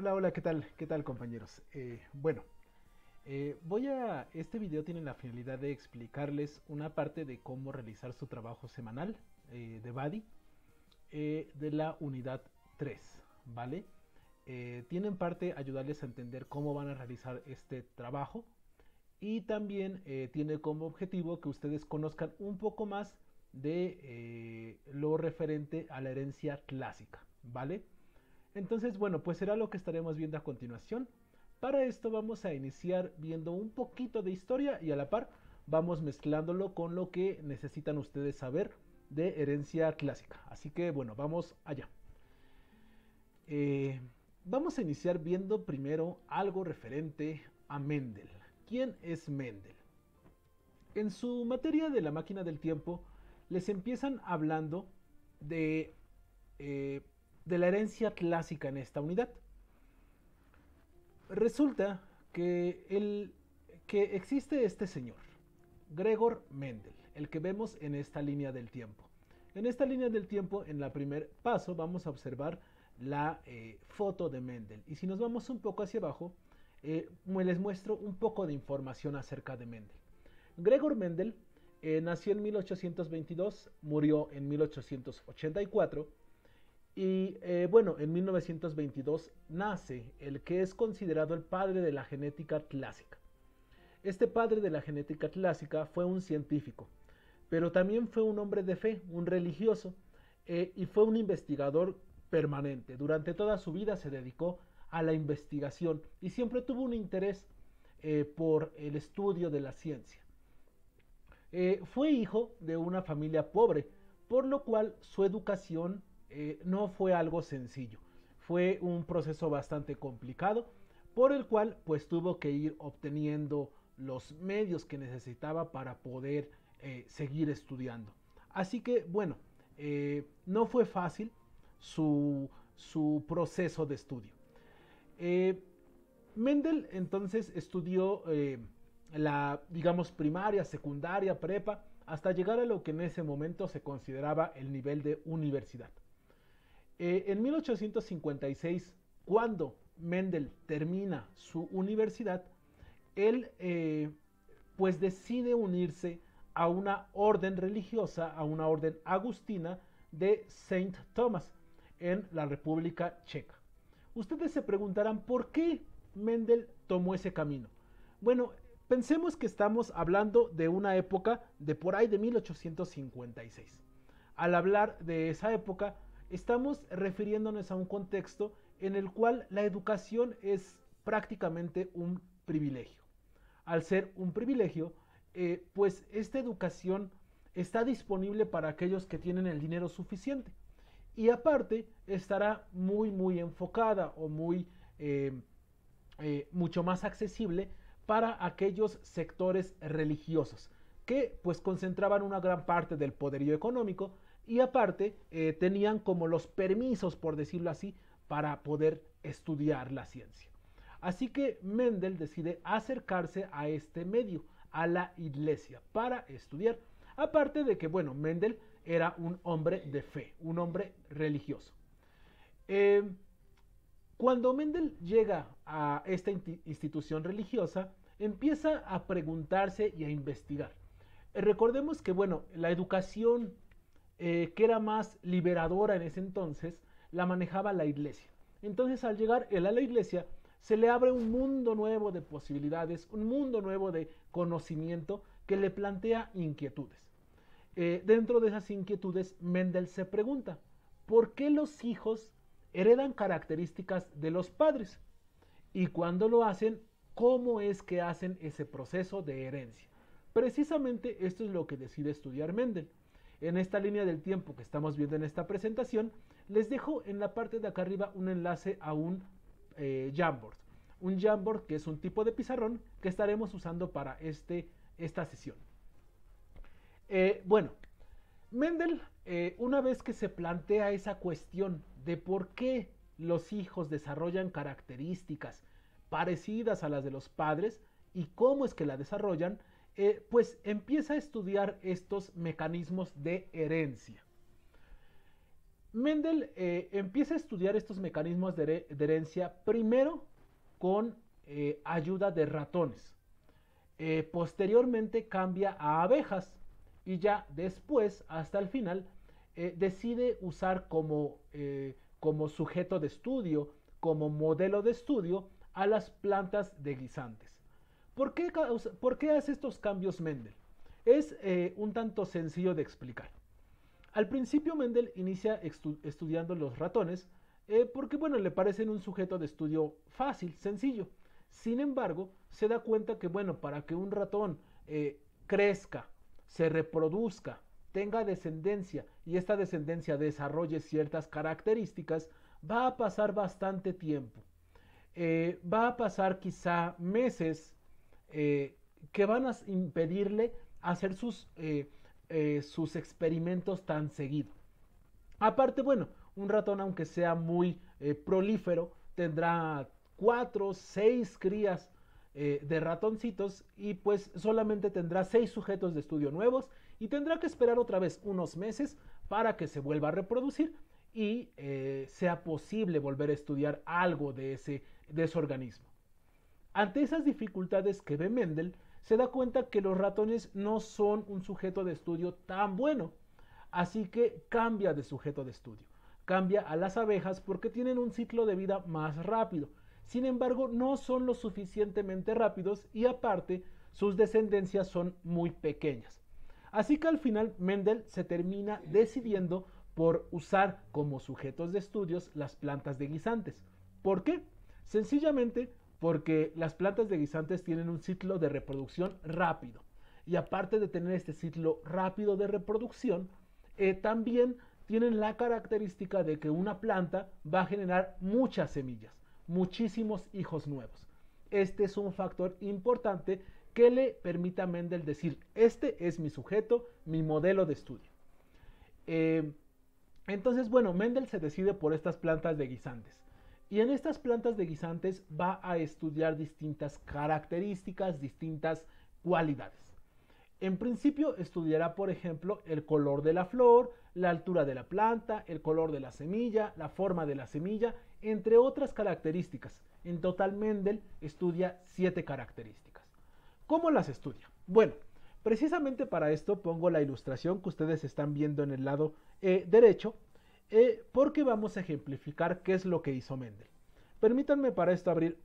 Hola, ¿qué tal? ¿Qué tal, compañeros? Este video tiene la finalidad de explicarles una parte de cómo realizar su trabajo semanal de Buddy de la unidad 3, ¿vale? Tiene en parte ayudarles a entender cómo van a realizar este trabajo y también tiene como objetivo que ustedes conozcan un poco más de lo referente a la herencia clásica, ¿vale? Entonces, bueno, pues será lo que estaremos viendo a continuación. Para esto vamos a iniciar viendo un poquito de historia y a la par vamos mezclándolo con lo que necesitan ustedes saber de herencia clásica. Así que bueno, vamos allá. Eh, Vamos a iniciar viendo primero algo referente a Mendel. ¿Quién es Mendel? En su materia de la máquina del tiempo les empiezan hablando de, eh, de la herencia clásica en esta unidad. Resulta que existe este señor, Gregor Mendel, el que vemos en esta línea del tiempo. En esta línea del tiempo, en el primer paso, vamos a observar la foto de Mendel. Y si nos vamos un poco hacia abajo, les muestro un poco de información acerca de Mendel. Gregor Mendel nació en 1822, murió en 1884 y bueno, en 1922 nace el que es considerado el padre de la genética clásica. Este padre de la genética clásica fue un científico, pero también fue un hombre de fe, un religioso, y fue un investigador permanente. Durante toda su vida se dedicó a la investigación y siempre tuvo un interés por el estudio de la ciencia. Fue hijo de una familia pobre, por lo cual su educación no fue algo sencillo. Fue un proceso bastante complicado, por el cual pues tuvo que ir obteniendo los medios que necesitaba para poder seguir estudiando. Así que bueno, no fue fácil su proceso de estudio. Eh, Mendel entonces estudió la, digamos, primaria, secundaria, prepa, hasta llegar a lo que en ese momento se consideraba el nivel de universidad. En 1856, cuando Mendel termina su universidad, él pues decide unirse a una orden religiosa, a una orden agustina de Saint Thomas en la República Checa. Ustedes se preguntarán por qué Mendel tomó ese camino. Bueno, pensemos que estamos hablando de una época de por ahí de 1856. Al hablar de esa época, estamos refiriéndonos a un contexto en el cual la educación es prácticamente un privilegio. Al ser un privilegio, pues esta educación está disponible para aquellos que tienen el dinero suficiente. Y aparte estará muy enfocada o mucho más accesible para aquellos sectores religiosos que pues concentraban una gran parte del poderío económico y aparte tenían como los permisos, por decirlo así, para poder estudiar la ciencia. Así que Mendel decide acercarse a este medio, a la iglesia, para estudiar. Aparte de que, bueno, Mendel era un hombre de fe, un hombre religioso. Eh, Cuando Mendel llega a esta institución religiosa, empieza a preguntarse y a investigar. Recordemos que, bueno, la educación que era más liberadora en ese entonces, la manejaba la iglesia. Entonces, al llegar él a la iglesia, se le abre un mundo nuevo de posibilidades, un mundo nuevo de conocimiento que le plantea inquietudes. Dentro de esas inquietudes, Mendel se pregunta, ¿por qué los hijos heredan características de los padres? Y cuando lo hacen, ¿cómo es que hacen ese proceso de herencia? Precisamente esto es lo que decide estudiar Mendel. En esta línea del tiempo que estamos viendo en esta presentación, les dejo en la parte de acá arriba un enlace a un Jamboard. Un Jamboard que es un tipo de pizarrón que estaremos usando para esta sesión. Bueno, Mendel, una vez que se plantea esa cuestión de por qué los hijos desarrollan características parecidas a las de los padres y cómo es que la desarrollan, pues empieza a estudiar estos mecanismos de herencia. Mendel empieza a estudiar estos mecanismos de herencia primero con ayuda de ratones. Posteriormente cambia a abejas y ya después, hasta el final, decide usar como sujeto de estudio, como modelo de estudio, a las plantas de guisantes. ¿Por qué hace estos cambios Mendel? Es un tanto sencillo de explicar. Al principio Mendel inicia estudiando los ratones porque bueno, le parecen un sujeto de estudio fácil, sencillo. Sin embargo, se da cuenta que bueno, para que un ratón crezca, se reproduzca, tenga descendencia y esta descendencia desarrolle ciertas características, va a pasar bastante tiempo. Va a pasar quizá meses que van a impedirle hacer sus experimentos tan seguido. Aparte, bueno, un ratón aunque sea muy prolífero, tendrá 4, 6 crías de ratoncitos y pues solamente tendrá 6 sujetos de estudio nuevos y tendrá que esperar otra vez unos meses para que se vuelva a reproducir y sea posible volver a estudiar algo de ese organismo. Ante esas dificultades que ve Mendel, se da cuenta que los ratones no son un sujeto de estudio tan bueno, así que cambia de sujeto de estudio. Cambia a las abejas porque tienen un ciclo de vida más rápido. Sin embargo, no son lo suficientemente rápidos y aparte sus descendencias son muy pequeñas. Así que al final Mendel se termina decidiendo por usar como sujetos de estudios las plantas de guisantes. ¿Por qué? Sencillamente porque las plantas de guisantes tienen un ciclo de reproducción rápido. Y aparte de tener este ciclo rápido de reproducción, también tienen la característica de que una planta va a generar muchas semillas, muchísimos hijos nuevos. Este es un factor importante que le permite a Mendel decir, este es mi sujeto, mi modelo de estudio. Entonces, bueno, Mendel se decide por estas plantas de guisantes. Y en estas plantas de guisantes va a estudiar distintas características, distintas cualidades. En principio estudiará, por ejemplo, el color de la flor, la altura de la planta, el color de la semilla, la forma de la semilla, entre otras características. En total, Mendel estudia 7 características. ¿Cómo las estudia? Bueno, precisamente para esto pongo la ilustración que ustedes están viendo en el lado derecho, porque vamos a ejemplificar qué es lo que hizo Mendel. Permítanme para esto abrir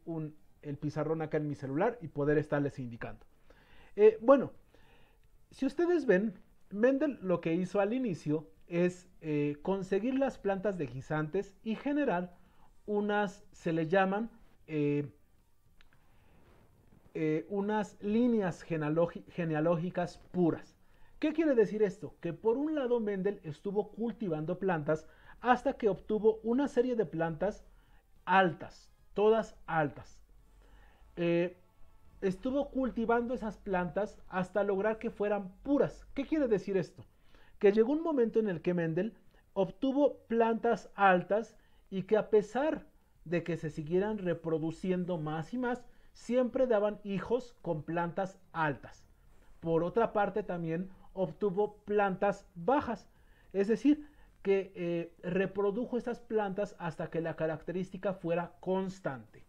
el pizarrón acá en mi celular y poder estarles indicando. Bueno, si ustedes ven, Mendel lo que hizo al inicio es conseguir las plantas de guisantes y generar unas, se le llaman unas líneas genealógicas puras. ¿Qué quiere decir esto? Que por un lado Mendel estuvo cultivando plantas hasta que obtuvo una serie de plantas altas, todas altas. Estuvo cultivando esas plantas hasta lograr que fueran puras. ¿Qué quiere decir esto? Que llegó un momento en el que Mendel obtuvo plantas altas y que a pesar de que se siguieran reproduciendo más y más, siempre daban hijos con plantas altas. Por otra parte también obtuvo plantas bajas, es decir, que reprodujo estas plantas hasta que la característica fuera constante.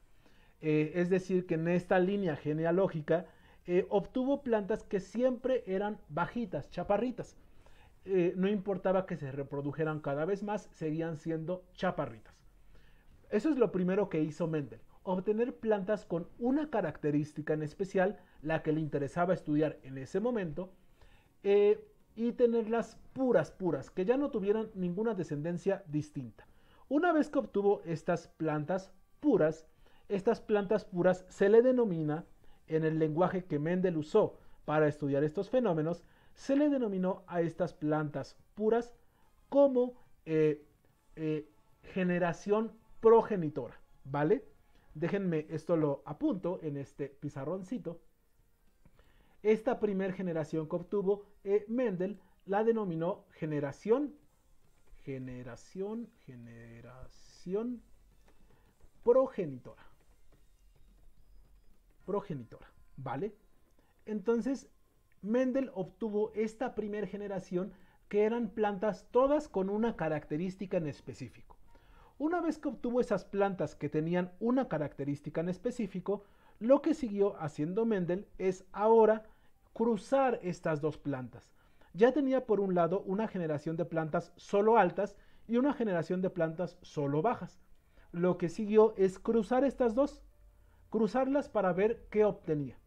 Es decir, que en esta línea genealógica obtuvo plantas que siempre eran bajitas, chaparritas. No importaba que se reprodujeran cada vez más, seguían siendo chaparritas. Eso es lo primero que hizo Mendel, obtener plantas con una característica en especial, la que le interesaba estudiar en ese momento, y tenerlas puras, que ya no tuvieran ninguna descendencia distinta. Una vez que obtuvo estas plantas puras se le denomina, en el lenguaje que Mendel usó para estudiar estos fenómenos, se le denominó a estas plantas puras como generación progenitora, ¿vale? Déjenme, esto lo apunto en este pizarroncito. Esta primer generación que obtuvo Mendel la denominó generación progenitora. ¿Vale? Entonces, Mendel obtuvo esta primera generación que eran plantas todas con una característica en específico. Una vez que obtuvo esas plantas que tenían una característica en específico, lo que siguió haciendo Mendel es ahora cruzar estas dos plantas. Ya tenía por un lado una generación de plantas solo altas y una generación de plantas solo bajas. Lo que siguió es cruzar estas dos, cruzarlas para ver qué obtenía.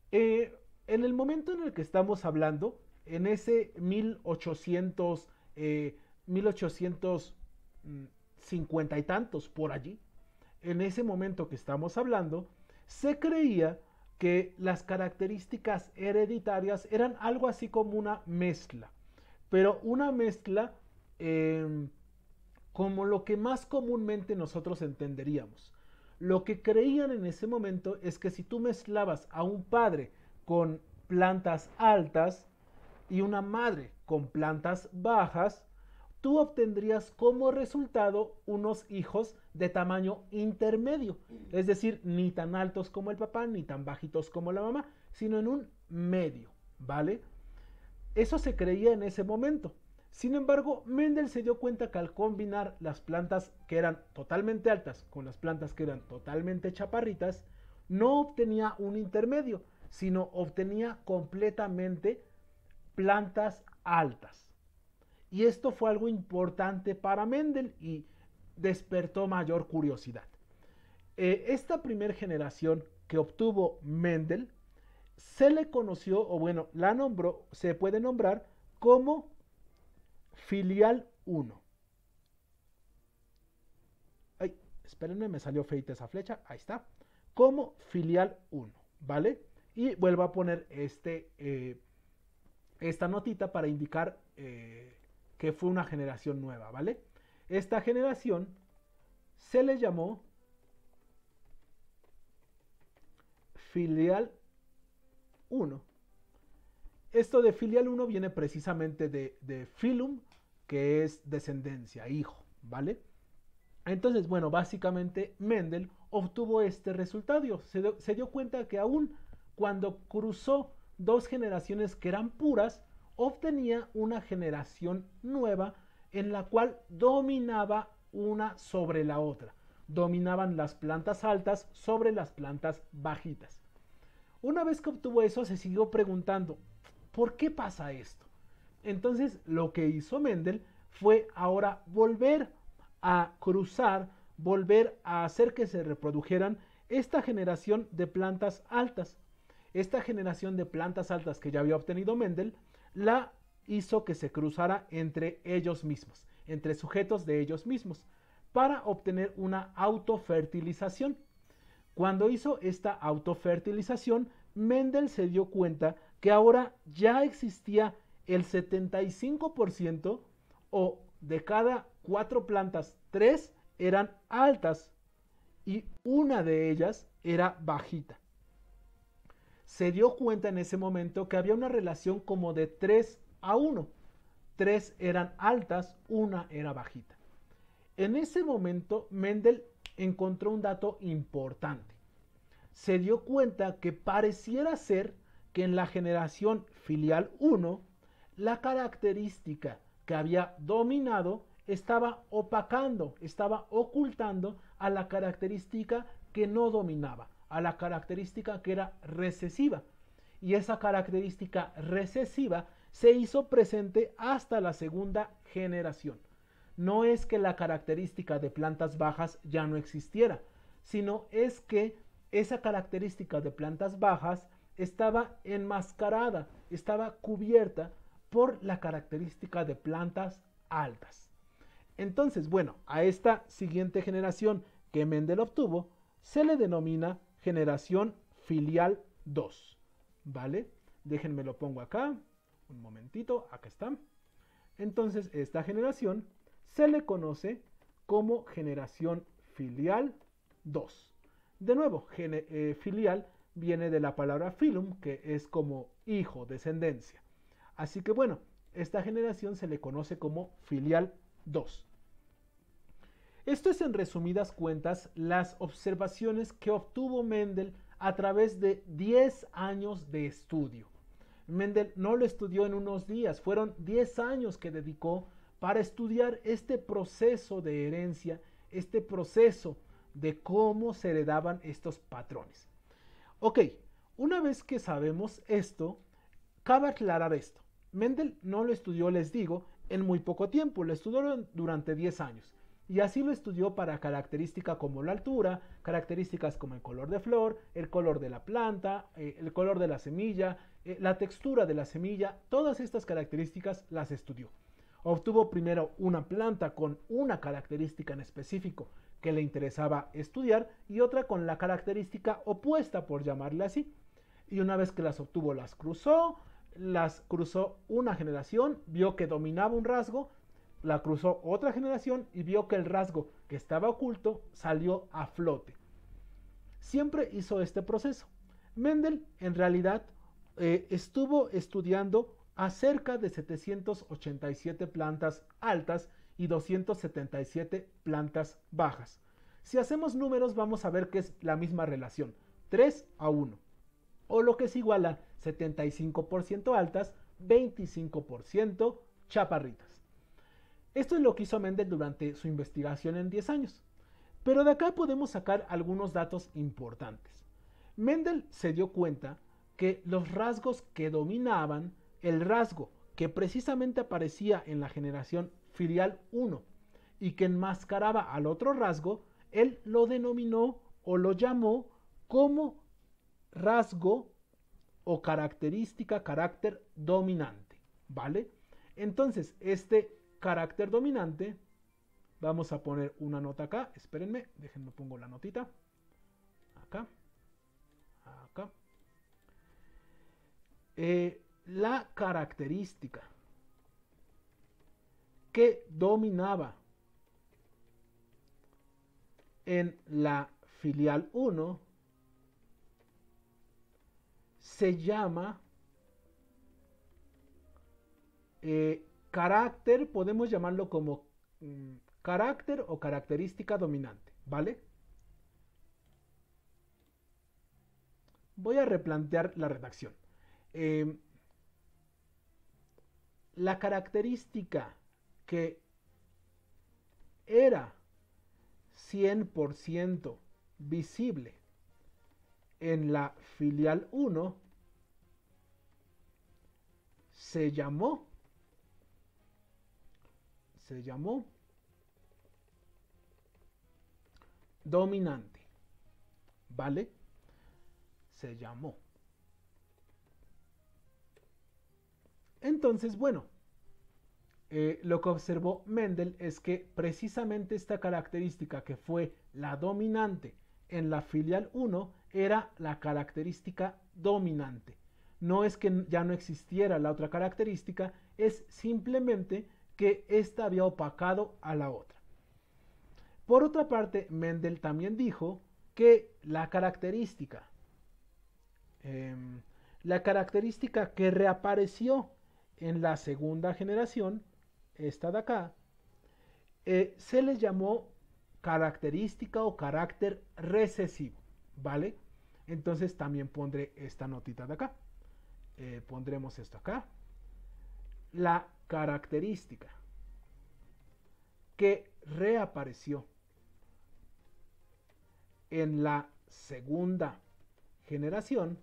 En el momento en el que estamos hablando, en ese 1850 y tantos por allí, en ese momento que estamos hablando, se creía que las características hereditarias eran algo así como una mezcla, pero una mezcla como lo que más comúnmente nosotros entenderíamos. Lo que creían en ese momento es que si tú mezclabas a un padre con plantas altas y una madre con plantas bajas, tú obtendrías como resultado unos hijos de tamaño intermedio, es decir, ni tan altos como el papá, ni tan bajitos como la mamá, sino en un medio, ¿vale? Eso se creía en ese momento. Sin embargo, Mendel se dio cuenta que al combinar las plantas que eran totalmente altas con las plantas que eran totalmente chaparritas, no obtenía un intermedio, sino obtenía completamente plantas altas. Y esto fue algo importante para Mendel y despertó mayor curiosidad. Esta primera generación que obtuvo Mendel se le conoció, o bueno, la nombró, se puede nombrar como filial 1. Ay, espérenme, me salió feita esa flecha, ahí está. Como filial 1, ¿vale? Y vuelvo a poner esta notita para indicar que fue una generación nueva, ¿vale? Esta generación se le llamó filial 1. Esto de filial 1 viene precisamente de filum, que es descendencia, hijo, ¿vale? Entonces, bueno, básicamente Mendel obtuvo este resultado. Se dio cuenta que aún cuando cruzó dos generaciones que eran puras, obtenía una generación nueva en la cual dominaba una sobre la otra. Dominaban las plantas altas sobre las plantas bajitas. Una vez que obtuvo eso, se siguió preguntando, ¿por qué pasa esto? Entonces, lo que hizo Mendel fue ahora volver a cruzar, volver a hacer que se reprodujeran esta generación de plantas altas. Esta generación de plantas altas que ya había obtenido Mendel, la hizo que se cruzara entre ellos mismos, entre sujetos de ellos mismos, para obtener una autofertilización. Cuando hizo esta autofertilización, Mendel se dio cuenta que ahora ya existía el 75% o de cada 4 plantas, 3 eran altas y una de ellas era bajita. Se dio cuenta en ese momento que había una relación como de 3-1. 3 eran altas, una era bajita. En ese momento Mendel encontró un dato importante. Se dio cuenta que pareciera ser que en la generación filial 1, la característica que había dominado estaba opacando, estaba ocultando a la característica que no dominaba, a la característica que era recesiva. Y esa característica recesiva se hizo presente hasta la segunda generación. No es que la característica de plantas bajas ya no existiera, sino es que esa característica de plantas bajas estaba enmascarada, estaba cubierta por la característica de plantas altas. Entonces, bueno, a esta siguiente generación que Mendel obtuvo se le denomina generación filial 2, ¿vale? Déjenme lo pongo acá, un momentito, acá está. Entonces, esta generación se le conoce como generación filial 2. De nuevo, filial viene de la palabra filum, que es como hijo, descendencia. Así que bueno, esta generación se le conoce como filial 2. Esto es en resumidas cuentas las observaciones que obtuvo Mendel a través de 10 años de estudio. Mendel no lo estudió en unos días, fueron 10 años que dedicó para estudiar este proceso de herencia, este proceso de cómo se heredaban estos patrones. Ok, una vez que sabemos esto, cabe aclarar esto. Mendel no lo estudió, les digo, en muy poco tiempo, lo estudió durante 10 años. Y así lo estudió para características como la altura, características como el color de flor, el color de la planta, el color de la semilla, la textura de la semilla, todas estas características las estudió. Obtuvo primero una planta con una característica en específico que le interesaba estudiar y otra con la característica opuesta, por llamarle así. Y una vez que las obtuvo, las cruzó una generación, vio que dominaba un rasgo, la cruzó otra generación y vio que el rasgo que estaba oculto salió a flote. Siempre hizo este proceso. Mendel en realidad estuvo estudiando acerca de 787 plantas altas y 277 plantas bajas. Si hacemos números vamos a ver que es la misma relación, 3 a 1, o lo que es igual a 75% altas, 25% chaparritas. Esto es lo que hizo Mendel durante su investigación en 10 años. Pero de acá podemos sacar algunos datos importantes. Mendel se dio cuenta que los rasgos que dominaban, el rasgo que precisamente aparecía en la generación filial 1 y que enmascaraba al otro rasgo, él lo denominó o lo llamó como rasgo o característica, carácter dominante, ¿vale? Entonces, este carácter dominante, vamos a poner una nota acá, espérenme, déjenme pongo la notita, acá, acá. La característica que dominaba en la filial 1 se llama carácter, podemos llamarlo como carácter o característica dominante, ¿vale? Voy a replantear la redacción. La característica que era 100% visible en la filial 1 se llamó dominante, ¿vale? Se llamó. Entonces, bueno, lo que observó Mendel es que precisamente esta característica que fue la dominante en la filial 1 era la característica dominante. No es que ya no existiera la otra característica, es simplemente que esta había opacado a la otra. Por otra parte, Mendel también dijo que la característica que reapareció en la segunda generación, esta de acá, se le llamó característica o carácter recesivo, ¿vale? Entonces también pondré esta notita de acá. Pondremos esto acá. La característica que reapareció en la segunda generación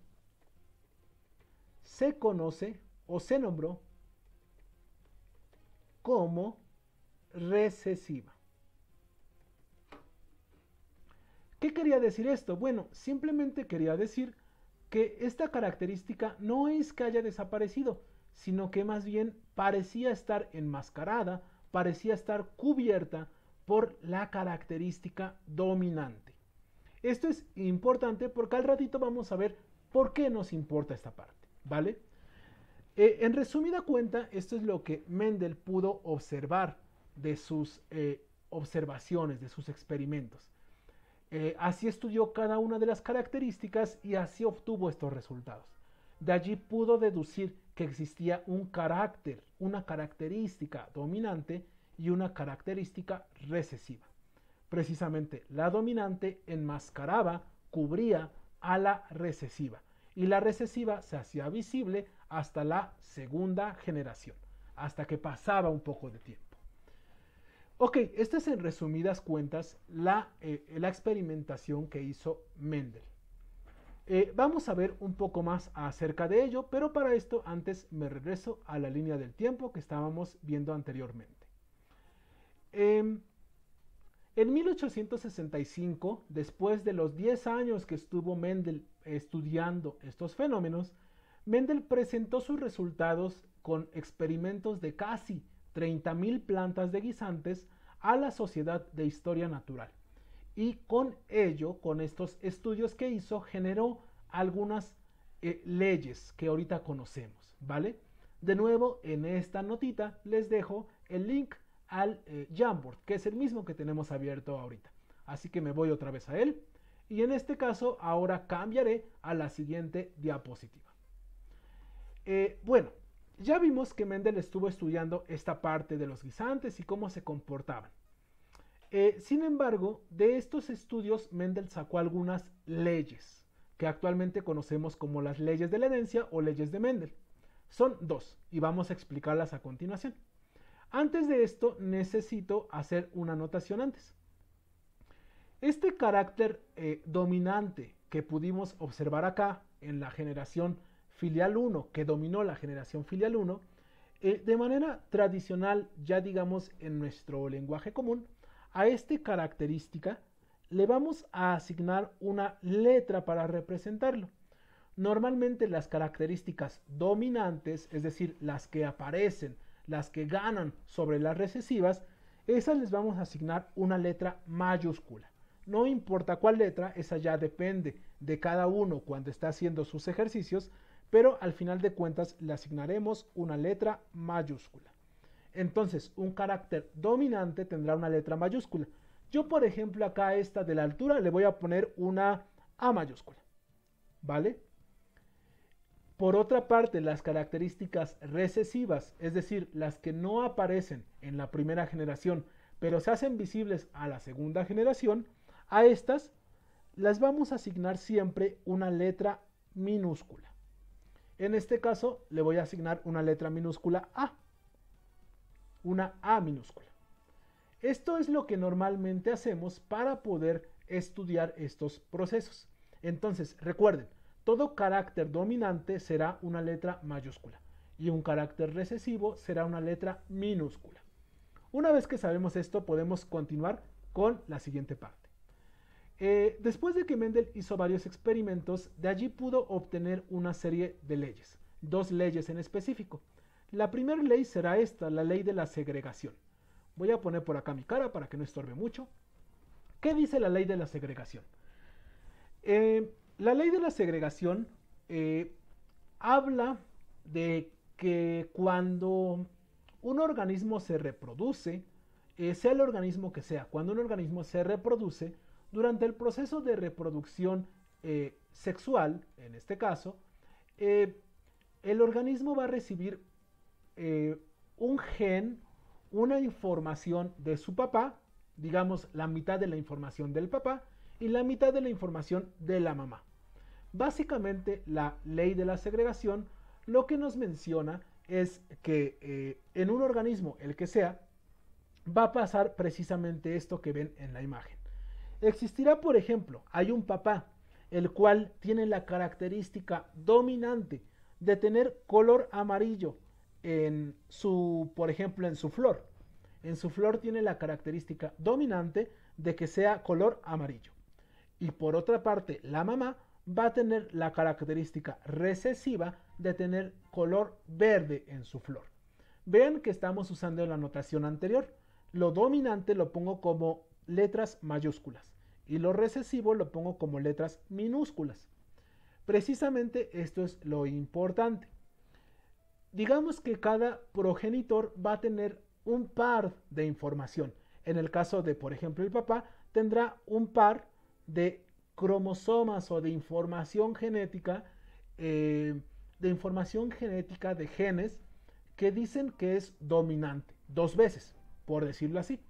se conoce o se nombró como recesiva. ¿Qué quería decir esto? Bueno, simplemente quería decir que esta característica no es que haya desaparecido, sino que más bien parecía estar enmascarada, parecía estar cubierta por la característica dominante. Esto es importante porque al ratito vamos a ver por qué nos importa esta parte, ¿vale? En resumida cuenta, esto es lo que Mendel pudo observar de sus observaciones, de sus experimentos. Así estudió cada una de las características y así obtuvo estos resultados. De allí pudo deducir que existía un carácter, una característica dominante y una característica recesiva. Precisamente la dominante enmascaraba, cubría a la recesiva y la recesiva se hacía visible hasta la segunda generación, hasta que pasaba un poco de tiempo. Ok, esta es en resumidas cuentas la experimentación que hizo Mendel. Vamos a ver un poco más acerca de ello, pero para esto antes me regreso a la línea del tiempo que estábamos viendo anteriormente. En 1865, después de los 10 años que estuvo Mendel estudiando estos fenómenos, Mendel presentó sus resultados con experimentos de casi 30.000 plantas de guisantes a la Sociedad de Historia Natural. Y con ello, con estos estudios que hizo, generó algunas leyes que ahorita conocemos, ¿vale? De nuevo, en esta notita les dejo el link al Jamboard, que es el mismo que tenemos abierto ahorita. Así que me voy otra vez a él. Y en este caso, ahora cambiaré a la siguiente diapositiva. Bueno, ya vimos que Mendel estuvo estudiando esta parte de los guisantes y cómo se comportaban. Sin embargo, de estos estudios Mendel sacó algunas leyes que actualmente conocemos como las leyes de la herencia o leyes de Mendel. Son dos y vamos a explicarlas a continuación. Antes de esto necesito hacer una anotación antes. Este carácter dominante que pudimos observar acá en la generación filial 1, que dominó la generación filial 1, de manera tradicional, ya digamos en nuestro lenguaje común, a esta característica le vamos a asignar una letra para representarlo. Normalmente las características dominantes, es decir, las que aparecen, las que ganan sobre las recesivas, esas les vamos a asignar una letra mayúscula. No importa cuál letra, esa ya depende de cada uno cuando está haciendo sus ejercicios, pero al final de cuentas le asignaremos una letra mayúscula. Entonces, un carácter dominante tendrá una letra mayúscula. Yo, por ejemplo, acá a esta de la altura le voy a poner una A mayúscula, ¿vale? Por otra parte, las características recesivas, es decir, las que no aparecen en la primera generación, pero se hacen visibles a la segunda generación, a estas las vamos a asignar siempre una letra minúscula. En este caso, le voy a asignar una letra minúscula A. Una A minúscula. Esto es lo que normalmente hacemos para poder estudiar estos procesos. Entonces, recuerden, todo carácter dominante será una letra mayúscula y un carácter recesivo será una letra minúscula. Una vez que sabemos esto, podemos continuar con la siguiente parte. Después de que Mendel hizo varios experimentos, de allí pudo obtener una serie de leyes, dos leyes en específico. La primera ley será esta, la ley de la segregación. Voy a poner por acá mi cara para que no estorbe mucho. ¿Qué dice la ley de la segregación? La ley de la segregación habla de que cuando un organismo se reproduce, sea el organismo que sea, cuando un organismo se reproduce, durante el proceso de reproducción sexual, en este caso, el organismo va a recibir un gen, una información de su papá, digamos la mitad de la información del papá y la mitad de la información de la mamá. Básicamente la ley de la segregación lo que nos menciona es que en un organismo, el que sea, va a pasar precisamente esto que ven en la imagen. Existirá, por ejemplo, hay un papá, el cual tiene la característica dominante de tener color amarillo en su, por ejemplo, en su flor. En su flor tiene la característica dominante de que sea color amarillo. Y por otra parte, la mamá va a tener la característica recesiva de tener color verde en su flor. Vean que estamos usando la notación anterior. Lo dominante lo pongo como letras mayúsculas y lo recesivo lo pongo como letras minúsculas. Precisamente esto es lo importante. Digamos que cada progenitor va a tener un par de información. En el caso de, por ejemplo, el papá tendrá un par de cromosomas o de información genética, de genes que dicen que es dominante, dos veces, por decirlo así.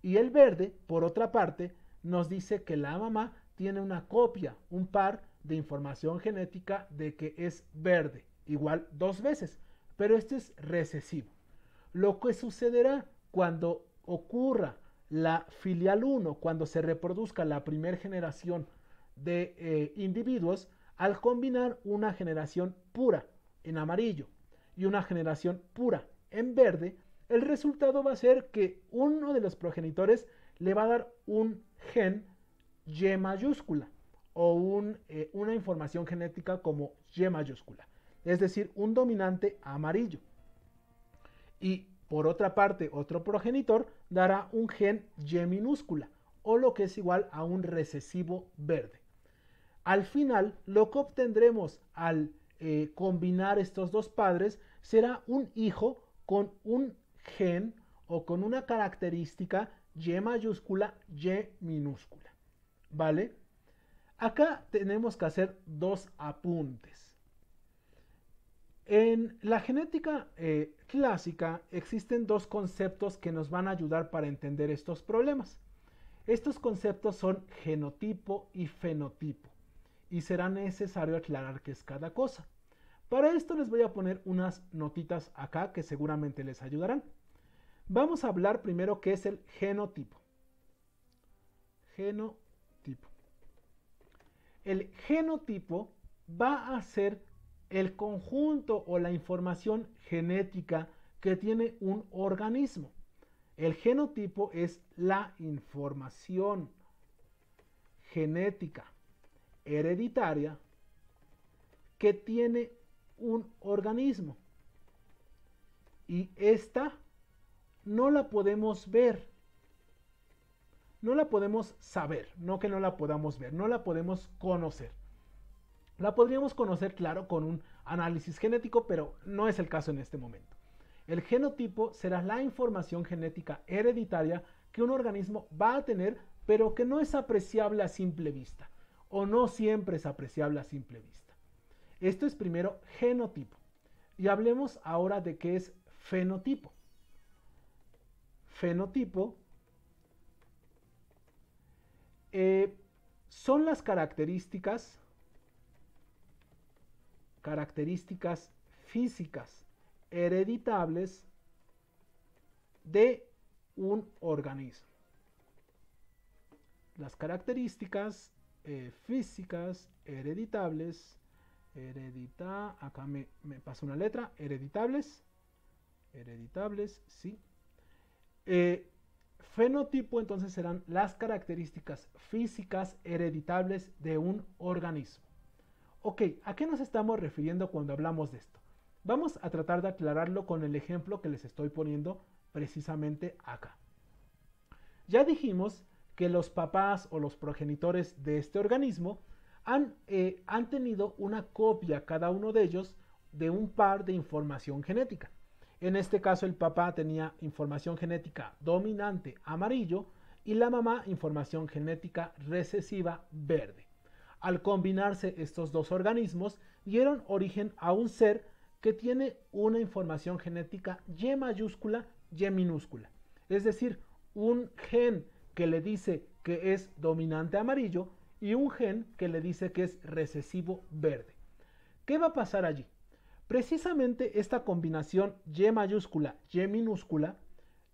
Y el verde, por otra parte, nos dice que la mamá tiene una copia, un par de información genética de que es verde, igual 2 veces, pero este es recesivo. Lo que sucederá cuando ocurra la filial 1, cuando se reproduzca la primera generación de individuos, al combinar una generación pura en amarillo y una generación pura en verde, el resultado va a ser que uno de los progenitores le va a dar un gen Y mayúscula o una información genética como Y mayúscula, es decir, un dominante amarillo. Y por otra parte, otro progenitor dará un gen Y minúscula o lo que es igual a un recesivo verde. Al final, lo que obtendremos al combinar estos dos padres será un hijo con un gen o con una característica Y mayúscula, Y minúscula. ¿Vale? Acá tenemos que hacer dos apuntes. En la genética clásica existen dos conceptos que nos van a ayudar para entender estos problemas. Estos conceptos son genotipo y fenotipo, y será necesario aclarar qué es cada cosa. Para esto les voy a poner unas notitas acá que seguramente les ayudarán. Vamos a hablar primero qué es el genotipo. Genotipo. El genotipo va a ser el conjunto o la información genética que tiene un organismo. El genotipo es la información genética hereditaria que tiene un organismo. Y esta no la podemos ver, no la podemos saber, no que no la podamos ver, no la podemos conocer. La podríamos conocer, claro, con un análisis genético, pero no es el caso en este momento. El genotipo será la información genética hereditaria que un organismo va a tener, pero que no es apreciable a simple vista, o no siempre es apreciable a simple vista. Esto es primero genotipo. Y hablemos ahora de qué es fenotipo. Fenotipo son las características físicas hereditables de un organismo. Las características físicas hereditables, acá me pasó una letra, hereditables, sí. Fenotipo entonces serán las características físicas hereditables de un organismo. Ok, ¿a qué nos estamos refiriendo cuando hablamos de esto? Vamos a tratar de aclararlo con el ejemplo que les estoy poniendo precisamente acá. Ya dijimos que los papás o los progenitores de este organismo han tenido una copia, cada uno de ellos, de un par de información genética. En este caso el papá tenía información genética dominante amarillo y la mamá información genética recesiva verde. Al combinarse estos dos organismos dieron origen a un ser que tiene una información genética Y mayúscula, Y minúscula. Es decir, un gen que le dice que es dominante amarillo y un gen que le dice que es recesivo verde. ¿Qué va a pasar allí? Precisamente esta combinación Y mayúscula, Y minúscula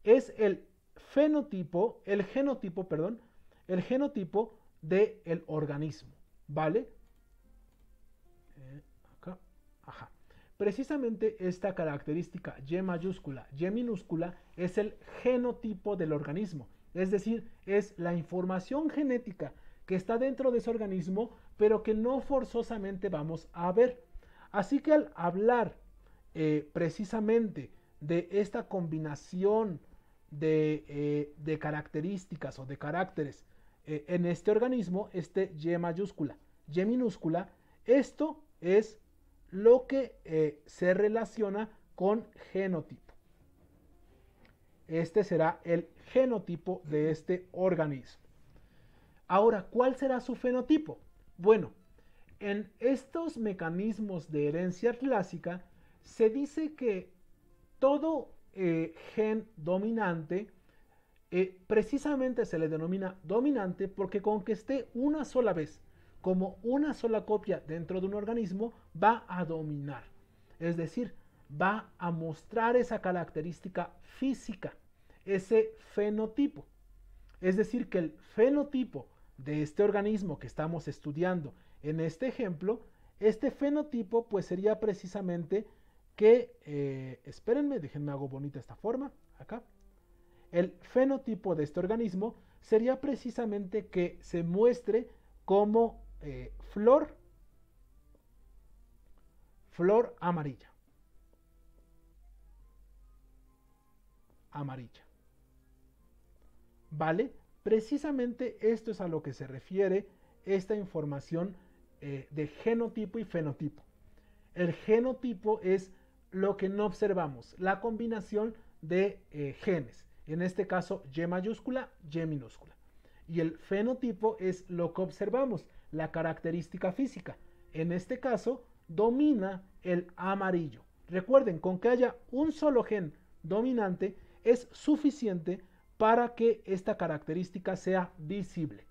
es el genotipo del organismo, ¿vale? Acá, ajá. Precisamente esta característica Y mayúscula, Y minúscula es el genotipo del organismo, es decir, es la información genética que está dentro de ese organismo, pero que no forzosamente vamos a ver. Así que al hablar precisamente de esta combinación de características o de caracteres en este organismo, este Y mayúscula, Y minúscula, esto es lo que se relaciona con genotipo. Este será el genotipo de este organismo. Ahora, ¿cuál será su fenotipo? Bueno, en estos mecanismos de herencia clásica se dice que todo gen dominante precisamente se le denomina dominante porque con que esté una sola vez como una sola copia dentro de un organismo va a dominar. Es decir, va a mostrar esa característica física, ese fenotipo. Es decir, que el fenotipo de este organismo que estamos estudiando en este ejemplo, este fenotipo pues sería precisamente que, espérenme, déjenme hago bonita esta forma, acá. El fenotipo de este organismo sería precisamente que se muestre como flor amarilla. Amarilla. ¿Vale? Precisamente esto es a lo que se refiere esta información de genotipo y fenotipo. El genotipo es lo que no observamos, la combinación de genes. En este caso, Y mayúscula, Y minúscula. Y el fenotipo es lo que observamos, la característica física. En este caso, domina el amarillo. Recuerden, con que haya un solo gen dominante es suficiente para que esta característica sea visible.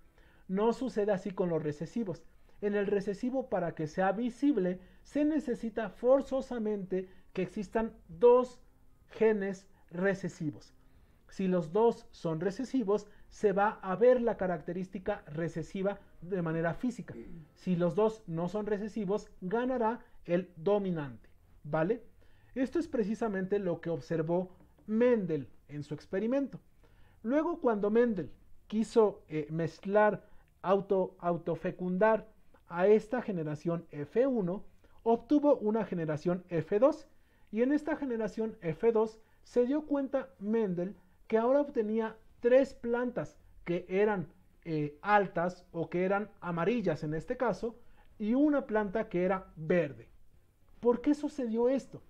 No sucede así con los recesivos. En el recesivo, para que sea visible, se necesita forzosamente que existan dos genes recesivos. Si los dos son recesivos, se va a ver la característica recesiva de manera física. Si los dos no son recesivos, ganará el dominante, ¿vale? Esto es precisamente lo que observó Mendel en su experimento. Luego, cuando Mendel quiso mezclar, autofecundar a esta generación F1, obtuvo una generación F2. Y en esta generación F2 se dio cuenta Mendel que ahora obtenía tres plantas que eran altas o que eran amarillas en este caso, y una planta que era verde. ¿Por qué sucedió esto?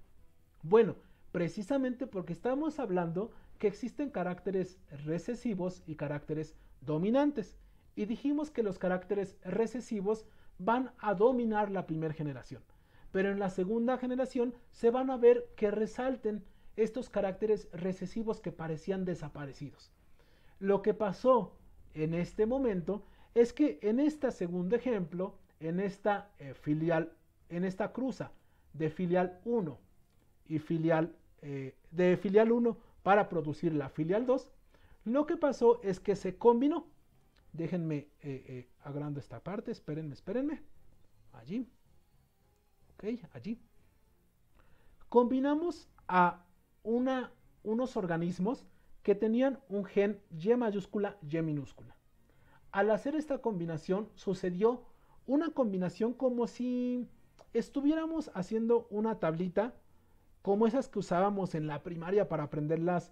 Bueno, precisamente porque estamos hablando que existen caracteres recesivos y caracteres dominantes. Y dijimos que los caracteres recesivos van a dominar la primera generación. Pero en la segunda generación se van a ver que resalten estos caracteres recesivos que parecían desaparecidos. Lo que pasó en este momento es que en este segundo ejemplo, en esta en esta cruza de filial 1 y de filial 1 para producir la filial 2, lo que pasó es que se combinó. Déjenme agrando esta parte, espérenme. Allí. Ok, allí. Combinamos a unos organismos que tenían un gen Y mayúscula, Y minúscula. Al hacer esta combinación sucedió una combinación como si estuviéramos haciendo una tablita como esas que usábamos en la primaria para aprender las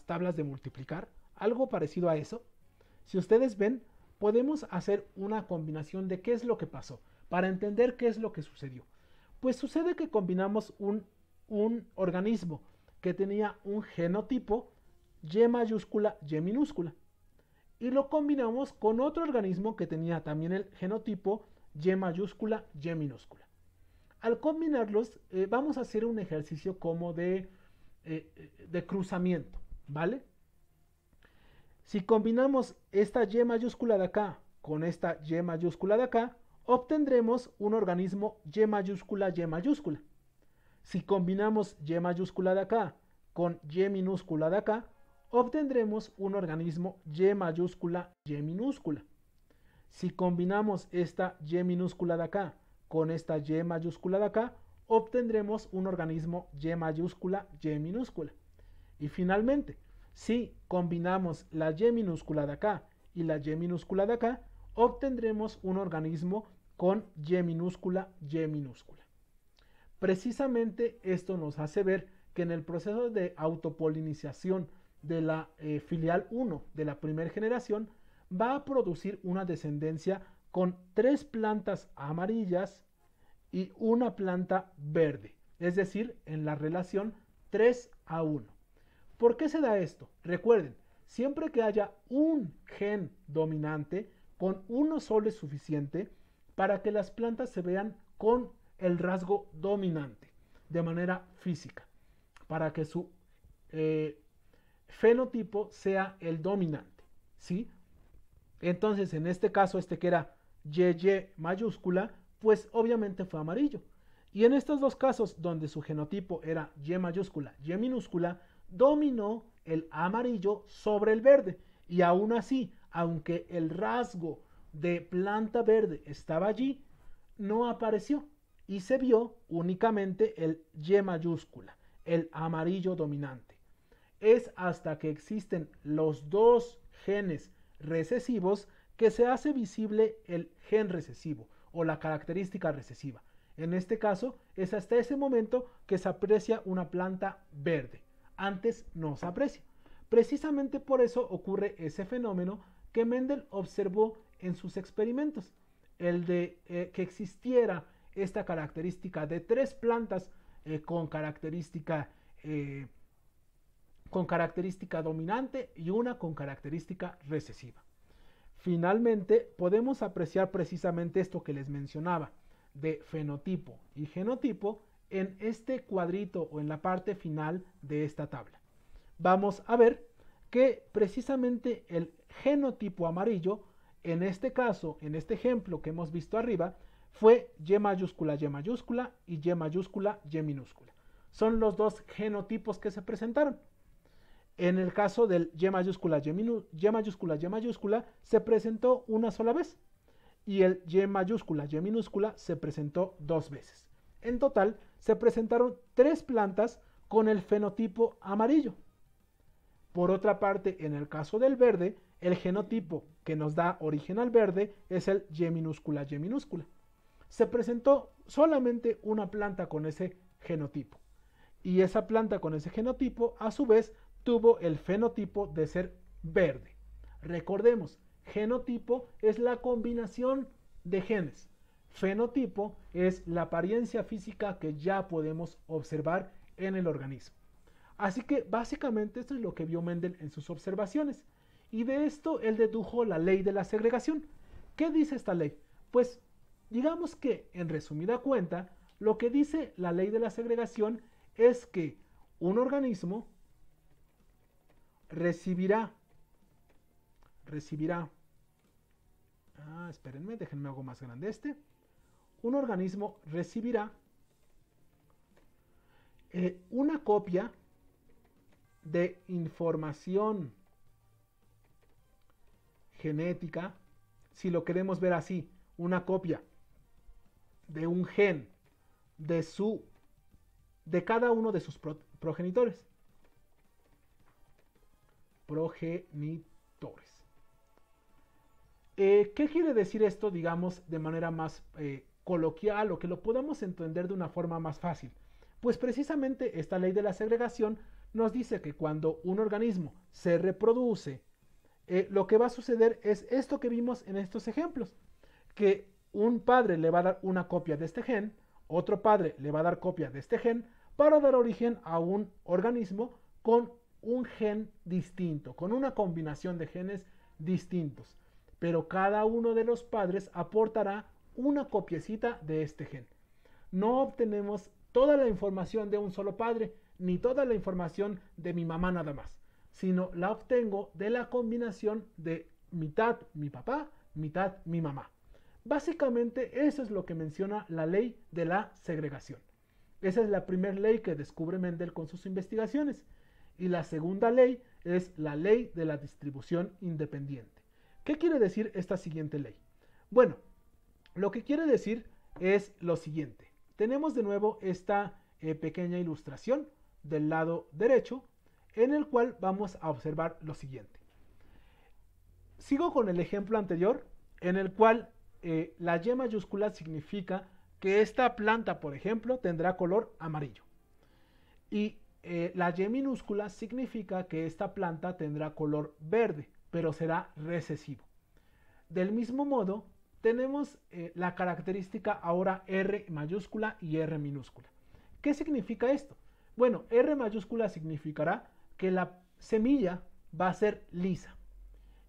tablas de multiplicar, algo parecido a eso. Si ustedes ven, podemos hacer una combinación de qué es lo que pasó, para entender qué es lo que sucedió. Pues sucede que combinamos un organismo que tenía un genotipo Y mayúscula, Y minúscula, y lo combinamos con otro organismo que tenía también el genotipo Y mayúscula, Y minúscula. Al combinarlos, vamos a hacer un ejercicio como de cruzamiento, ¿vale? Si combinamos esta Y mayúscula de acá con esta Y mayúscula de acá, obtendremos un organismo Y mayúscula, Y mayúscula. Si combinamos Y mayúscula de acá con Y minúscula de acá, obtendremos un organismo Y mayúscula, Y minúscula. Si combinamos esta Y minúscula de acá con esta Y mayúscula de acá, obtendremos un organismo Y mayúscula, Y minúscula. Y finalmente, si combinamos la Y minúscula de acá y la Y minúscula de acá, obtendremos un organismo con Y minúscula, Y minúscula. Precisamente esto nos hace ver que en el proceso de autopolinización de la filial 1 de la primera generación va a producir una descendencia con 3 plantas amarillas y una planta verde, es decir, en la relación 3:1. ¿Por qué se da esto? Recuerden, siempre que haya un gen dominante, con uno solo es suficiente para que las plantas se vean con el rasgo dominante, de manera física, para que su fenotipo sea el dominante, ¿sí? Entonces, en este caso, que era YY mayúscula, pues obviamente fue amarillo. Y en estos dos casos, donde su genotipo era Y mayúscula, Y minúscula, dominó el amarillo sobre el verde. Y aún así, aunque el rasgo de planta verde estaba allí, no apareció y se vio únicamente el Y mayúscula, el amarillo dominante. Es hasta que existen los dos genes recesivos que se hace visible el gen recesivo o la característica recesiva. En este caso, es hasta ese momento que se aprecia una planta verde. Antes no se aprecia. Precisamente por eso ocurre ese fenómeno que Mendel observó en sus experimentos, el de que existiera esta característica de tres plantas con característica dominante y una con característica recesiva. Finalmente, podemos apreciar precisamente esto que les mencionaba, de fenotipo y genotipo, en este cuadrito o en la parte final de esta tabla. Vamos a ver que precisamente el genotipo amarillo, en este caso, en este ejemplo que hemos visto arriba, fue Y mayúscula, Y mayúscula y Y mayúscula, Y minúscula. Son los dos genotipos que se presentaron. En el caso del Y mayúscula, Y mayúscula, Y mayúscula, se presentó una sola vez. Y el Y mayúscula, Y minúscula se presentó dos veces. En total, se presentaron tres plantas con el fenotipo amarillo. Por otra parte, en el caso del verde, el genotipo que nos da origen al verde es el Y minúscula, Y minúscula. Se presentó solamente una planta con ese genotipo. Y esa planta con ese genotipo, a su vez, tuvo el fenotipo de ser verde. Recordemos, genotipo es la combinación de genes. Fenotipo es la apariencia física que ya podemos observar en el organismo. Así que básicamente esto es lo que vio Mendel en sus observaciones. Y de esto él dedujo la ley de la segregación. ¿Qué dice esta ley? Pues digamos que en resumida cuenta, lo que dice la ley de la segregación es que un organismo recibirá, espérenme, déjenme algo más grande un organismo recibirá una copia de información genética, si lo queremos ver así, una copia de un gen de cada uno de sus progenitores. ¿Qué quiere decir esto, digamos, de manera más coloquial o que lo podamos entender de una forma más fácil? Pues precisamente esta ley de la segregación nos dice que cuando un organismo se reproduce, lo que va a suceder es esto que vimos en estos ejemplos, que un padre le va a dar una copia de este gen, otro padre le va a dar copia de este gen, para dar origen a un organismo con un gen distinto, con una combinación de genes distintos. Pero cada uno de los padres aportará una copiecita de este gen. No obtenemos toda la información de un solo padre, ni toda la información de mi mamá nada más, sino la obtengo de la combinación de mitad mi papá, mitad mi mamá. Básicamente eso es lo que menciona la ley de la segregación. Esa es la primera ley que descubre Mendel con sus investigaciones. Y la segunda ley es la ley de la distribución independiente. ¿Qué quiere decir esta siguiente ley? Bueno, lo que quiere decir es lo siguiente. Tenemos de nuevo esta pequeña ilustración del lado derecho, en el cual vamos a observar lo siguiente. Sigo con el ejemplo anterior, en el cual la Y mayúscula significa que esta planta, por ejemplo, tendrá color amarillo. Y la Y minúscula significa que esta planta tendrá color verde, pero será recesivo. Del mismo modo, tenemos la característica ahora R mayúscula y R minúscula. ¿Qué significa esto? Bueno, R mayúscula significará que la semilla va a ser lisa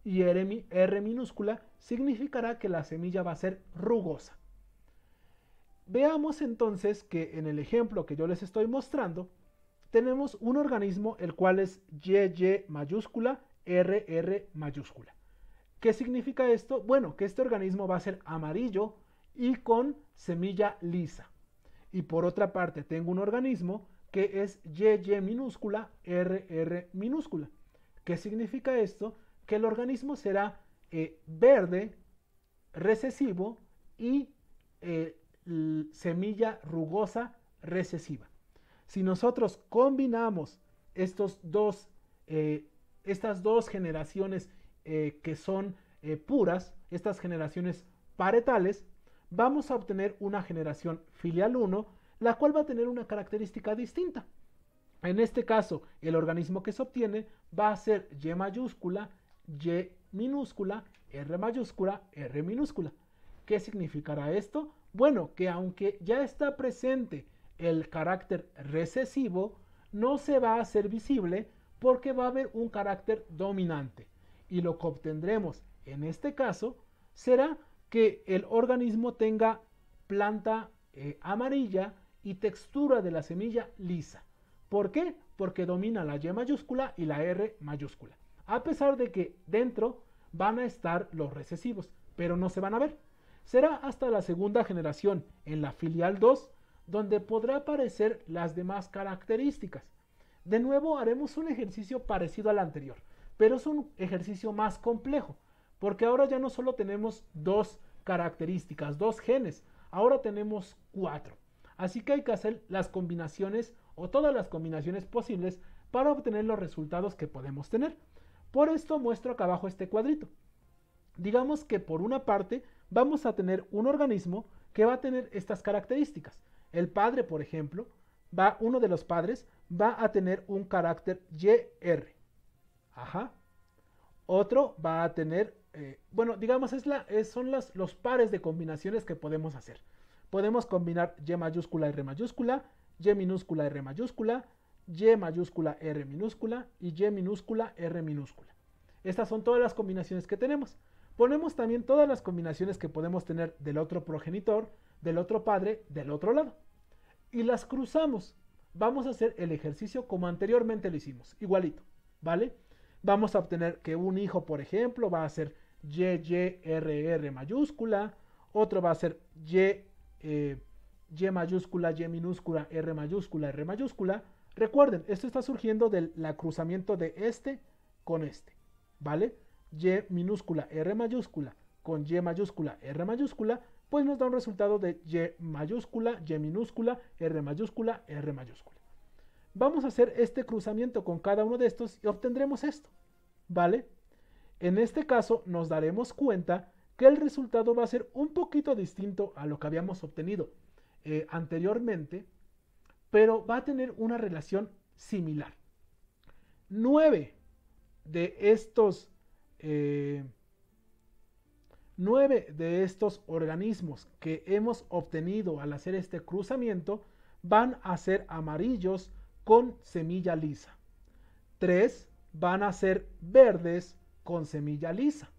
y R minúscula significará que la semilla va a ser rugosa. Veamos entonces que en el ejemplo que yo les estoy mostrando, tenemos un organismo el cual es YY mayúscula, RR mayúscula. ¿Qué significa esto? Bueno, que este organismo va a ser amarillo y con semilla lisa. y por otra parte tengo un organismo que es YY minúscula, RR minúscula. ¿Qué significa esto? Que el organismo será verde, recesivo y semilla rugosa recesiva. Si nosotros combinamos estas dos generaciones que son puras, estas generaciones paretales, vamos a obtener una generación filial 1, la cual va a tener una característica distinta. En este caso, el organismo que se obtiene va a ser Y mayúscula, Y minúscula, R mayúscula, R minúscula. ¿Qué significará esto? Bueno, que aunque ya está presente el carácter recesivo, no se va a hacer visible porque va a haber un carácter dominante. Y lo que obtendremos en este caso será que el organismo tenga planta amarilla y textura de la semilla lisa. ¿Por qué? Porque domina la Y mayúscula y la R mayúscula. A pesar de que dentro van a estar los recesivos, pero no se van a ver. Será hasta la segunda generación, en la filial 2, donde podrá aparecer las demás características. De nuevo haremos un ejercicio parecido al anterior, pero es un ejercicio más complejo, porque ahora ya no solo tenemos dos características, dos genes, ahora tenemos 4. Así que hay que hacer las combinaciones o todas las combinaciones posibles para obtener los resultados que podemos tener. Por esto muestro acá abajo este cuadrito. Digamos que por una parte vamos a tener un organismo que va a tener estas características. El padre, por ejemplo, uno de los padres va a tener un carácter YR. Ajá. Otro va a tener, bueno, digamos, son los pares de combinaciones que podemos hacer. Podemos combinar Y mayúscula, R mayúscula, Y minúscula, R mayúscula, Y mayúscula, R minúscula y Y minúscula, R minúscula. Estas son todas las combinaciones que tenemos. Ponemos también todas las combinaciones que podemos tener del otro progenitor, del otro padre, del otro lado. Y las cruzamos. Vamos a hacer el ejercicio como anteriormente lo hicimos, igualito, ¿vale? Vamos a obtener que un hijo, por ejemplo, va a ser YYRR mayúscula, otro va a ser Y mayúscula, Y minúscula, R mayúscula, R mayúscula. Recuerden, esto está surgiendo del cruzamiento de este con este, ¿vale? Y minúscula, R mayúscula con Y mayúscula, R mayúscula, pues nos da un resultado de Y mayúscula, Y minúscula, R mayúscula, R mayúscula. Vamos a hacer este cruzamiento con cada uno de estos y obtendremos esto, ¿vale? En este caso nos daremos cuenta que el resultado va a ser un poquito distinto a lo que habíamos obtenido anteriormente, pero va a tener una relación similar. 9 de estos organismos que hemos obtenido al hacer este cruzamiento van a ser amarillos con semilla lisa. 3 van a ser verdes con semilla lisa.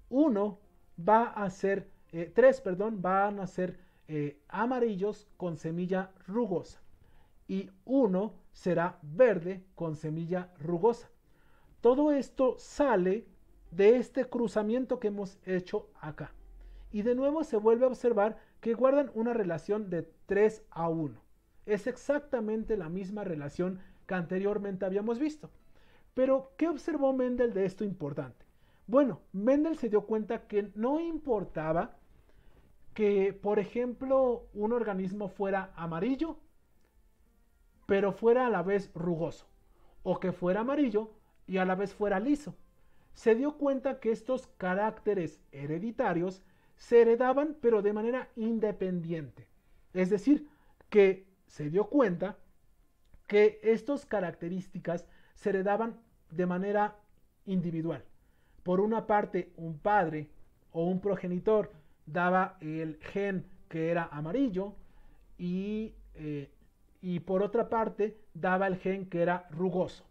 3 van a ser amarillos con semilla rugosa. Y 1 será verde con semilla rugosa. Todo esto sale de este cruzamiento que hemos hecho acá. Y de nuevo se vuelve a observar que guardan una relación de 3 a 1. Es exactamente la misma relación que anteriormente habíamos visto. Pero, ¿qué observó Mendel de esto importante? Bueno, Mendel se dio cuenta que no importaba que, por ejemplo, un organismo fuera amarillo, pero fuera a la vez rugoso, o que fuera amarillo y a la vez fuera liso. Se dio cuenta que estos caracteres hereditarios se heredaban pero de manera independiente. Es decir, que se dio cuenta que estas características se heredaban de manera individual. Por una parte, un padre o un progenitor daba el gen que era amarillo y por otra parte daba el gen que era rugoso.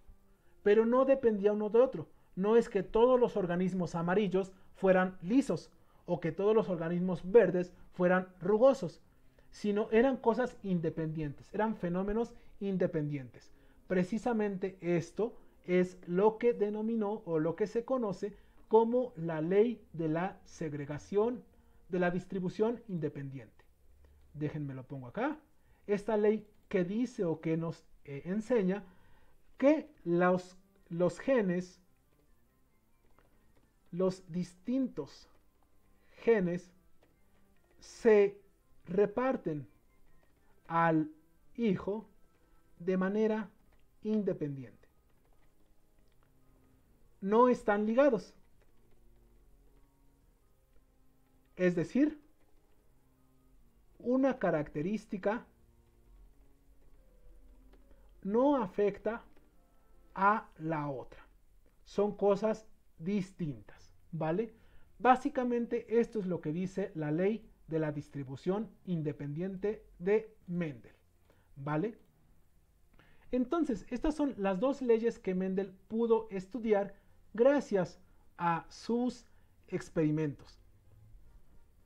Pero no dependía uno de otro. No es que todos los organismos amarillos fueran lisos o que todos los organismos verdes fueran rugosos, sino eran cosas independientes, eran fenómenos independientes. Precisamente esto es lo que denominó o lo que se conoce como la ley de la segregación, de la distribución independiente. Déjenme lo pongo acá. esta ley que dice o que nos enseña que los genes, los distintos genes, se reparten al hijo de manera independiente. No están ligados. Es decir, una característica no afecta a la otra. Son cosas distintas, ¿vale? Básicamente esto es lo que dice la ley de la distribución independiente de Mendel, ¿vale? Entonces, estas son las dos leyes que Mendel pudo estudiar gracias a sus experimentos,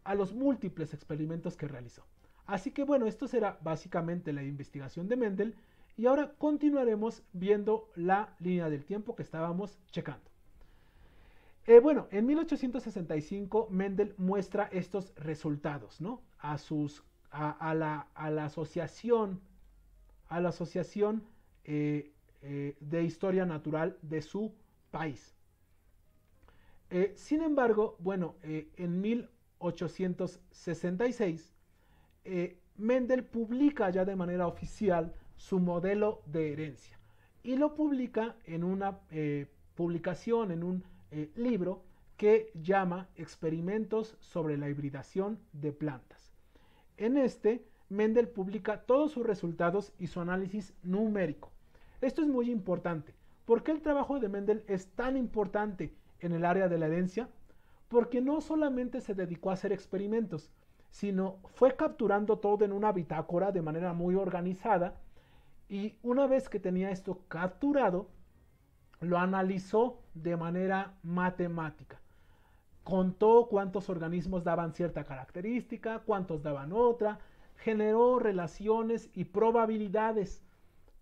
a los múltiples experimentos que realizó. Así que bueno, esto será básicamente la investigación de Mendel y ahora continuaremos viendo la línea del tiempo que estábamos checando. Bueno, en 1865 Mendel muestra estos resultados, ¿no? A la asociación de historia natural de su país. Sin embargo, bueno, en 1866 Mendel publica ya de manera oficial su modelo de herencia y lo publica en una publicación, en un libro que llama Experimentos sobre la hibridación de plantas. En este, Mendel publica todos sus resultados y su análisis numérico. Esto es muy importante. ¿Por qué el trabajo de Mendel es tan importante en el área de la herencia? Porque no solamente se dedicó a hacer experimentos, sino fue capturando todo en una bitácora de manera muy organizada y una vez que tenía esto capturado, lo analizó de manera matemática. Contó cuántos organismos daban cierta característica, cuántos daban otra, generó relaciones y probabilidades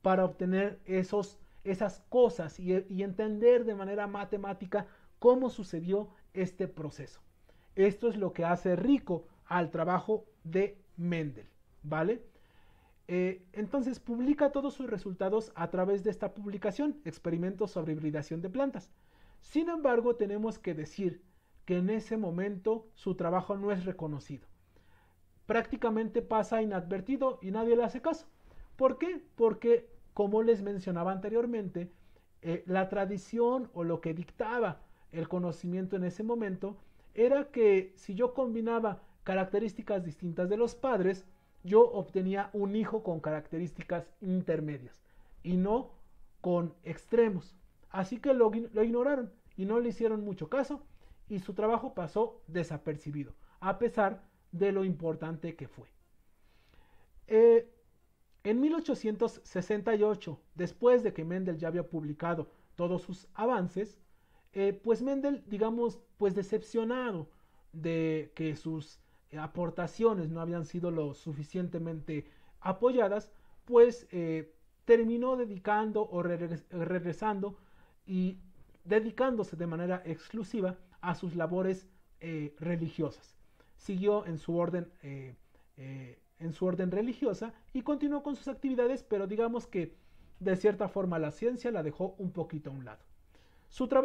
para obtener esas cosas y entender de manera matemática cómo sucedió este proceso. Esto es lo que hace rico al trabajo de Mendel, ¿vale? Entonces publica todos sus resultados a través de esta publicación, Experimentos sobre hibridación de plantas. Sin embargo, tenemos que decir que en ese momento su trabajo no es reconocido. Prácticamente pasa inadvertido y nadie le hace caso. ¿Por qué? Porque, como les mencionaba anteriormente, la tradición o lo que dictaba el conocimiento en ese momento era que si yo combinaba características distintas de los padres, yo obtenía un hijo con características intermedias y no con extremos. Así que lo ignoraron y no le hicieron mucho caso y su trabajo pasó desapercibido, a pesar de lo importante que fue. En 1868, después de que Mendel ya había publicado todos sus avances, pues Mendel, digamos, pues decepcionado de que sus aportaciones no habían sido lo suficientemente apoyadas, pues terminó dedicando o regresando y dedicándose de manera exclusiva a sus labores religiosas. Siguió en su orden religiosa y continuó con sus actividades, pero digamos que de cierta forma la ciencia la dejó un poquito a un lado.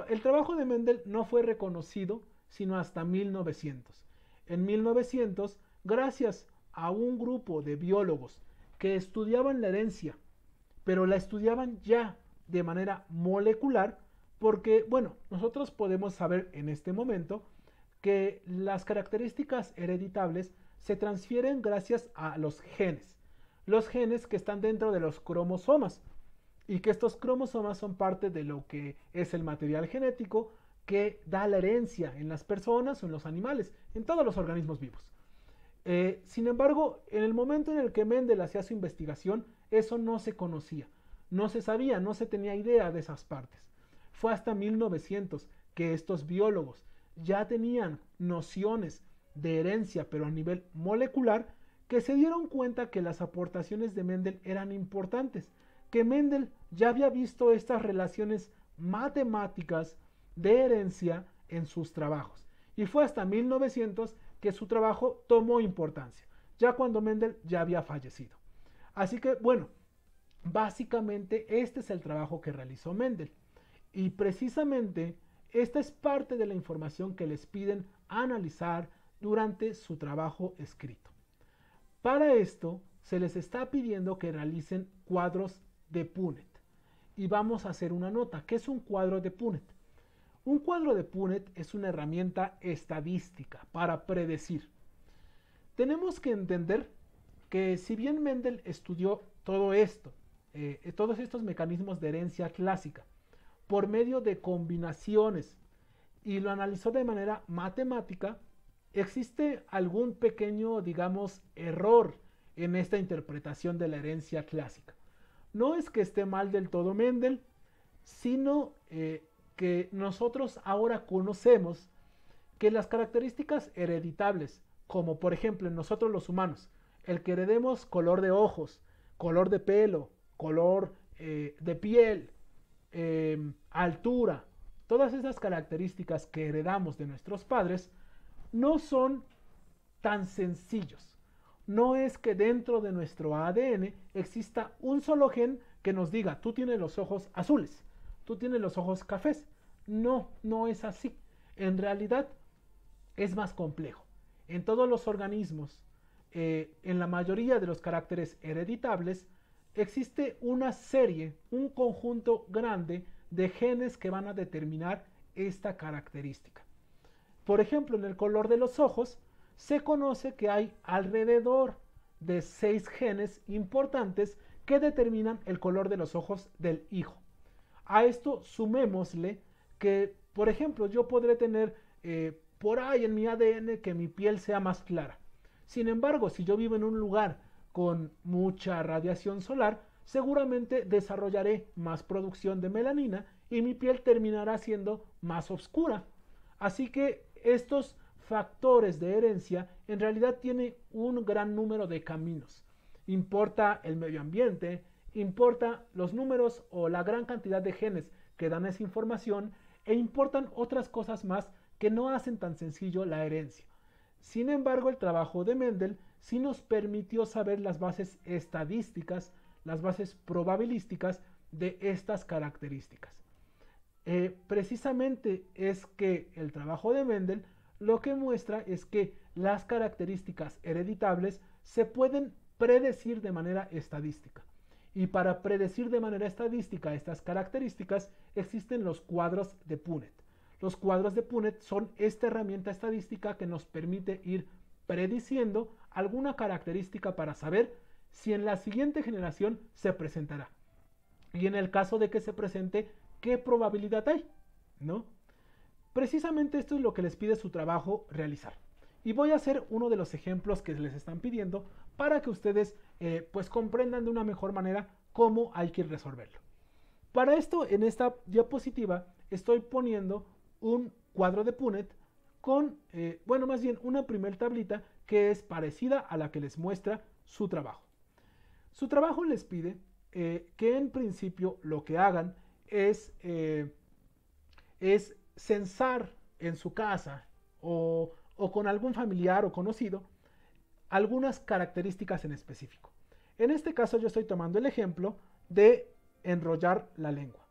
El trabajo de Mendel no fue reconocido sino hasta 1900. En 1900, gracias a un grupo de biólogos que estudiaban la herencia, pero la estudiaban ya de manera molecular, porque, bueno, nosotros podemos saber en este momento que las características hereditables se transfieren gracias a los genes que están dentro de los cromosomas, y que estos cromosomas son parte de lo que es el material genético que da la herencia en las personas o en los animales, en todos los organismos vivos. Sin embargo, en el momento en el que Mendel hacía su investigación, eso no se conocía, no se sabía, no se tenía idea de esas partes. Fue hasta 1900 que estos biólogos ya tenían nociones de herencia, pero a nivel molecular, que se dieron cuenta que las aportaciones de Mendel eran importantes, que Mendel ya había visto estas relaciones matemáticas de herencia en sus trabajos. Y fue hasta 1900 que su trabajo tomó importancia, ya cuando Mendel ya había fallecido. Así que bueno, básicamente este es el trabajo que realizó Mendel. Y precisamente esta es parte de la información que les piden analizar durante su trabajo escrito. Para esto se les está pidiendo que realicen cuadros de Punnett. Y vamos a hacer una nota. ¿Qué es un cuadro de Punnett? Un cuadro de Punnett es una herramienta estadística para predecir. Tenemos que entender que si bien Mendel estudió todo esto, todos estos mecanismos de herencia clásica, por medio de combinaciones y lo analizó de manera matemática, existe algún pequeño, digamos, error en esta interpretación de la herencia clásica. No es que esté mal del todo Mendel, sino que nosotros ahora conocemos que las características hereditables, como por ejemplo en nosotros los humanos, el que heredemos color de ojos, color de pelo, color de piel, altura, todas esas características que heredamos de nuestros padres, no son tan sencillos. No es que dentro de nuestro ADN exista un solo gen que nos diga, tú tienes los ojos azules, tú tienes los ojos cafés. No, no es así. En realidad es más complejo. En todos los organismos, en la mayoría de los caracteres hereditables, existe una serie, un conjunto grande de genes que van a determinar esta característica. Por ejemplo, en el color de los ojos, se conoce que hay alrededor de 6 genes importantes que determinan el color de los ojos del hijo. A esto sumémosle que, por ejemplo, yo podré tener por ahí en mi ADN que mi piel sea más clara. Sin embargo, si yo vivo en un lugar con mucha radiación solar, seguramente desarrollaré más producción de melanina y mi piel terminará siendo más oscura. Así que estos factores de herencia en realidad tienen un gran número de caminos. Importa el medio ambiente, importa los números o la gran cantidad de genes que dan esa información e importan otras cosas más que no hacen tan sencillo la herencia. Sin embargo, el trabajo de Mendel sí nos permitió saber las bases estadísticas, las bases probabilísticas de estas características. Precisamente es que el trabajo de Mendel lo que muestra es que las características hereditables se pueden predecir de manera estadística. Y para predecir de manera estadística estas características existen los cuadros de Punnett. Los cuadros de Punnett son esta herramienta estadística que nos permite ir prediciendo alguna característica para saber si en la siguiente generación se presentará. Y en el caso de que se presente, ¿qué probabilidad hay? ¿No? Precisamente esto es lo que les pide su trabajo realizar. Y voy a hacer uno de los ejemplos que les están pidiendo para que ustedes pues comprendan de una mejor manera cómo hay que resolverlo. Para esto, en esta diapositiva estoy poniendo un cuadro de Punnett con, bueno, más bien una primer tablita que es parecida a la que les muestra su trabajo. Su trabajo les pide que en principio lo que hagan es censar en su casa o con algún familiar o conocido algunas características en específico. En este caso yo estoy tomando el ejemplo de enrollar la lengua.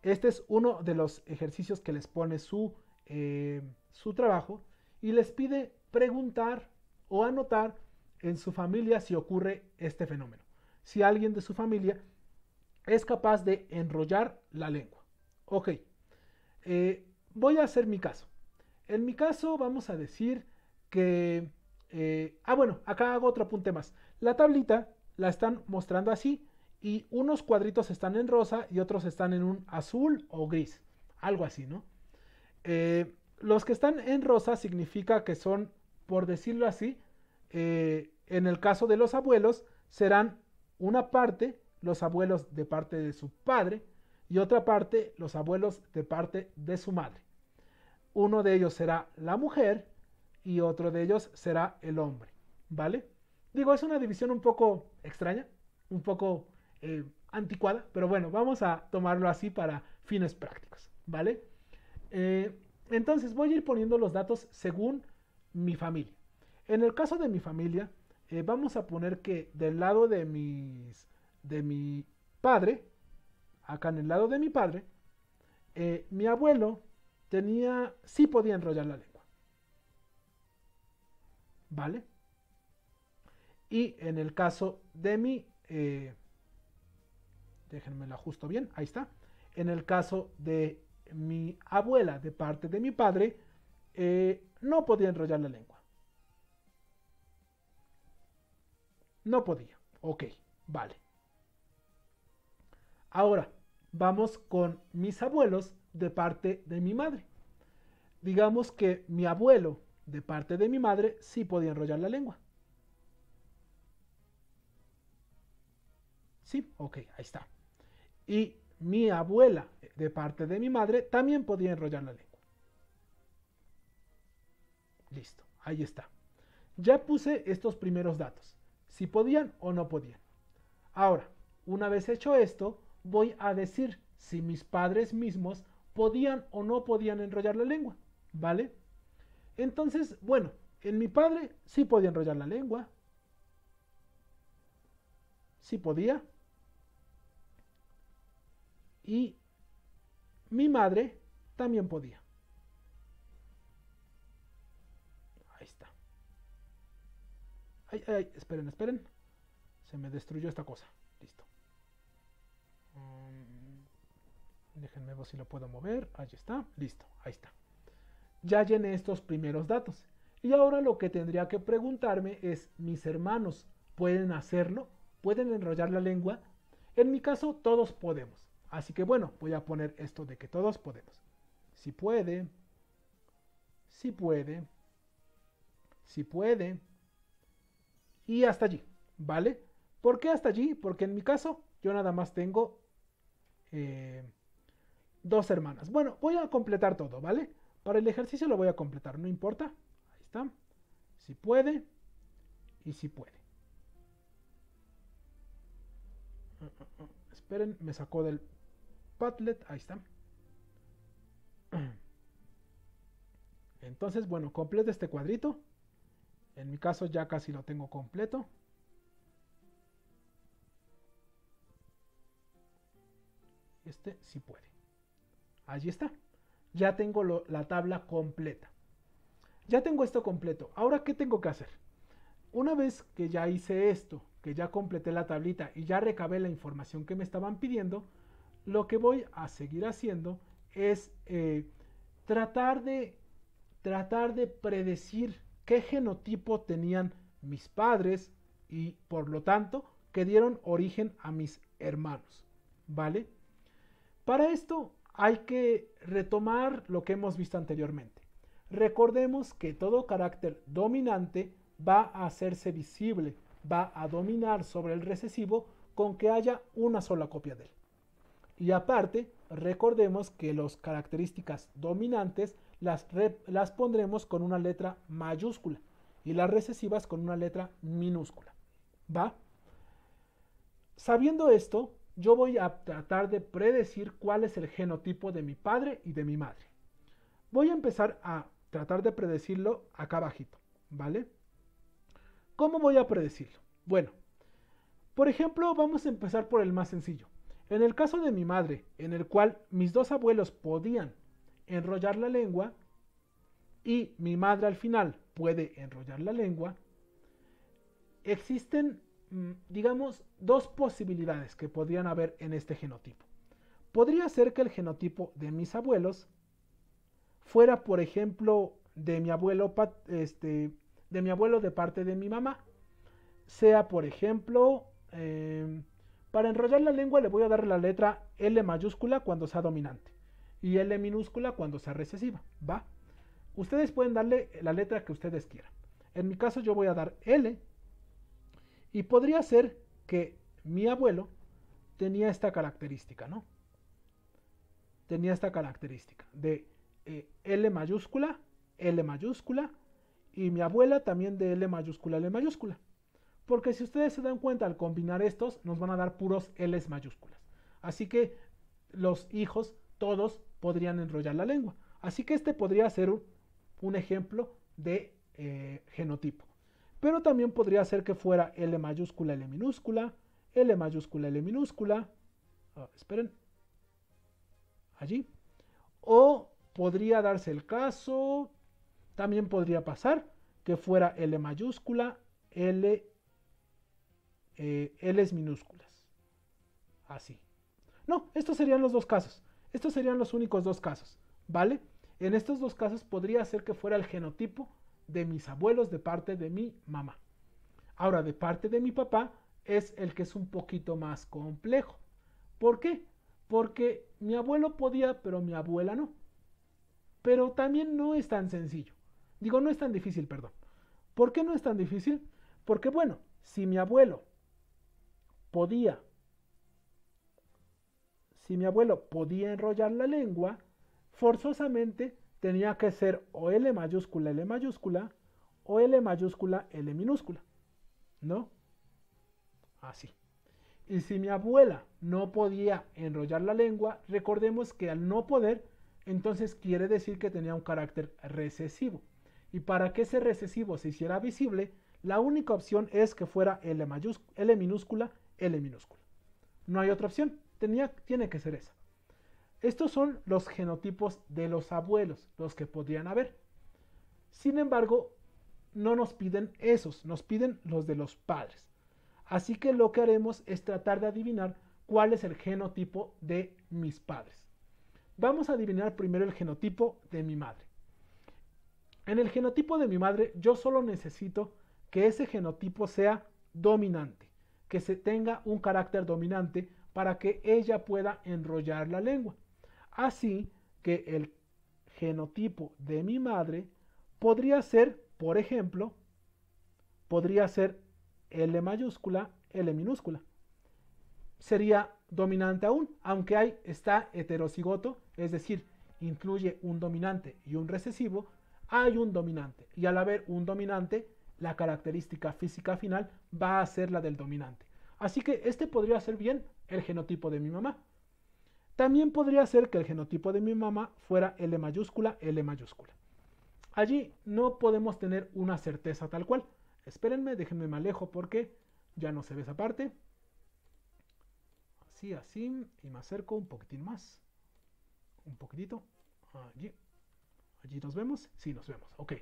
Este es uno de los ejercicios que les pone su trabajo y les pide preguntar o anotar en su familia si ocurre este fenómeno. Si alguien de su familia es capaz de enrollar la lengua. Ok, voy a hacer mi caso. En mi caso vamos a decir que... bueno, acá hago otro apunte más. La tablita la están mostrando así y unos cuadritos están en rosa y otros están en un azul o gris. Algo así, ¿no? Los que están en rosa significa que son, por decirlo así, en el caso de los abuelos, serán una parte los abuelos de parte de su padre y otra parte los abuelos de parte de su madre. Uno de ellos será la mujer y otro de ellos será el hombre, ¿vale? Digo, es una división un poco extraña, un poco anticuada, pero bueno, vamos a tomarlo así para fines prácticos, ¿vale? Entonces voy a ir poniendo los datos según mi familia. En el caso de mi familia, vamos a poner que del lado de mi padre, acá en el lado de mi padre, mi abuelo sí podía enrollar la lengua, ¿vale? Y en el caso de déjenme lo ajusto bien, ahí está. En el caso de mi abuela, de parte de mi padre, no podía enrollar la lengua. No podía. Ok, vale. Ahora, vamos con mis abuelos de parte de mi madre. Digamos que mi abuelo de parte de mi madre sí podía enrollar la lengua. Sí, ok, ahí está. Y mi abuela de parte de mi madre también podía enrollar la lengua. Listo, ahí está. Ya puse estos primeros datos, si podían o no podían. Ahora, una vez hecho esto, voy a decir si mis padres mismos podían o no podían enrollar la lengua, ¿vale? Entonces, bueno, en mi padre sí podía enrollar la lengua, sí podía, y mi madre también podía. Ahí está. Ay, ay, esperen, esperen. Se me destruyó esta cosa. Listo. Déjenme ver si lo puedo mover. Ahí está. Listo. Ahí está. Ya llené estos primeros datos. Y ahora lo que tendría que preguntarme es, ¿mis hermanos pueden hacerlo? ¿Pueden enrollar la lengua? En mi caso, todos podemos. Así que bueno, voy a poner esto de que todos podemos. Si puede, si puede, si puede. Y hasta allí, ¿vale? ¿Por qué hasta allí? Porque en mi caso, yo nada más tengo eh, dos hermanas. Bueno, voy a completar todo, ¿vale? Para el ejercicio lo voy a completar, no importa. Ahí está. Si puede y si puede. Esperen, me sacó del Padlet. Ahí está. Entonces, bueno, complete este cuadrito. En mi caso ya casi lo tengo completo. Este sí puede. Allí está. Ya tengo la tabla completa. Ya tengo esto completo. Ahora, ¿qué tengo que hacer? Una vez que ya hice esto, que ya completé la tablita y ya recabé la información que me estaban pidiendo, lo que voy a seguir haciendo es tratar de predecir qué genotipo tenían mis padres y por lo tanto que dieron origen a mis hermanos, ¿vale? Para esto hay que retomar lo que hemos visto anteriormente. Recordemos que todo carácter dominante va a hacerse visible, va a dominar sobre el recesivo con que haya una sola copia de él. Y aparte, recordemos que las características dominantes las pondremos con una letra mayúscula y las recesivas con una letra minúscula. ¿Va? Sabiendo esto, yo voy a tratar de predecir cuál es el genotipo de mi padre y de mi madre. Voy a empezar a tratar de predecirlo acá abajito, ¿vale? ¿Cómo voy a predecirlo? Bueno, por ejemplo, vamos a empezar por el más sencillo. En el caso de mi madre, en el cual mis dos abuelos podían enrollar la lengua y mi madre al final puede enrollar la lengua, existen, digamos, dos posibilidades que podrían haber en este genotipo. Podría ser que el genotipo de mis abuelos fuera, por ejemplo, de mi abuelo de parte de mi mamá. Sea, por ejemplo, para enrollar la lengua le voy a dar la letra L mayúscula cuando sea dominante y L minúscula cuando sea recesiva, ¿va? Ustedes pueden darle la letra que ustedes quieran. En mi caso yo voy a dar L y podría ser que mi abuelo tenía esta característica, ¿no? Tenía esta característica de L mayúscula y mi abuela también de L mayúscula. Porque si ustedes se dan cuenta al combinar estos nos van a dar puros L's mayúsculas. Así que los hijos todos podrían enrollar la lengua. Así que este podría ser un ejemplo de genotipo. pero también podría ser que fuera L mayúscula, L minúscula, L mayúscula, L minúscula, esperen, allí, o podría darse el caso, también podría pasar que fuera L mayúscula, L's minúsculas, así. No, estos serían los dos casos, estos serían los únicos dos casos, ¿vale? En estos dos casos podría ser que fuera el genotipo de mis abuelos de parte de mi mamá. Ahora, de parte de mi papá es el que es un poquito más complejo. ¿Por qué? Porque mi abuelo podía, pero mi abuela no. Pero también no es tan sencillo. Digo, no es tan difícil, perdón. ¿Por qué no es tan difícil? Porque, bueno, si mi abuelo podía enrollar la lengua, forzosamente tenía que ser o L mayúscula, L mayúscula, o L mayúscula, L minúscula, ¿no? Así. Y si mi abuela no podía enrollar la lengua, recordemos que al no poder, entonces quiere decir que tenía un carácter recesivo. Y para que ese recesivo se hiciera visible, la única opción es que fuera L minúscula, L minúscula. No hay otra opción, tiene que ser esa. Estos son los genotipos de los abuelos, los que podrían haber. Sin embargo, no nos piden esos, nos piden los de los padres. Así que lo que haremos es tratar de adivinar cuál es el genotipo de mis padres. Vamos a adivinar primero el genotipo de mi madre. En el genotipo de mi madre yo solo necesito que ese genotipo sea dominante, que se tenga un carácter dominante para que ella pueda enrollar la lengua. Así que el genotipo de mi madre podría ser, por ejemplo, podría ser L mayúscula, L minúscula. Sería dominante aún, aunque está heterocigoto, es decir, incluye un dominante y un recesivo, hay un dominante. Y al haber un dominante, la característica física final va a ser la del dominante. Así que este podría ser bien el genotipo de mi mamá. También podría ser que el genotipo de mi mamá fuera L mayúscula, L mayúscula. Allí no podemos tener una certeza tal cual. Espérenme, déjenme me alejo porque ya no se ve esa parte. Así, así, y me acerco un poquitín más. Un poquitito. Allí. Allí nos vemos. Sí, nos vemos. Ok.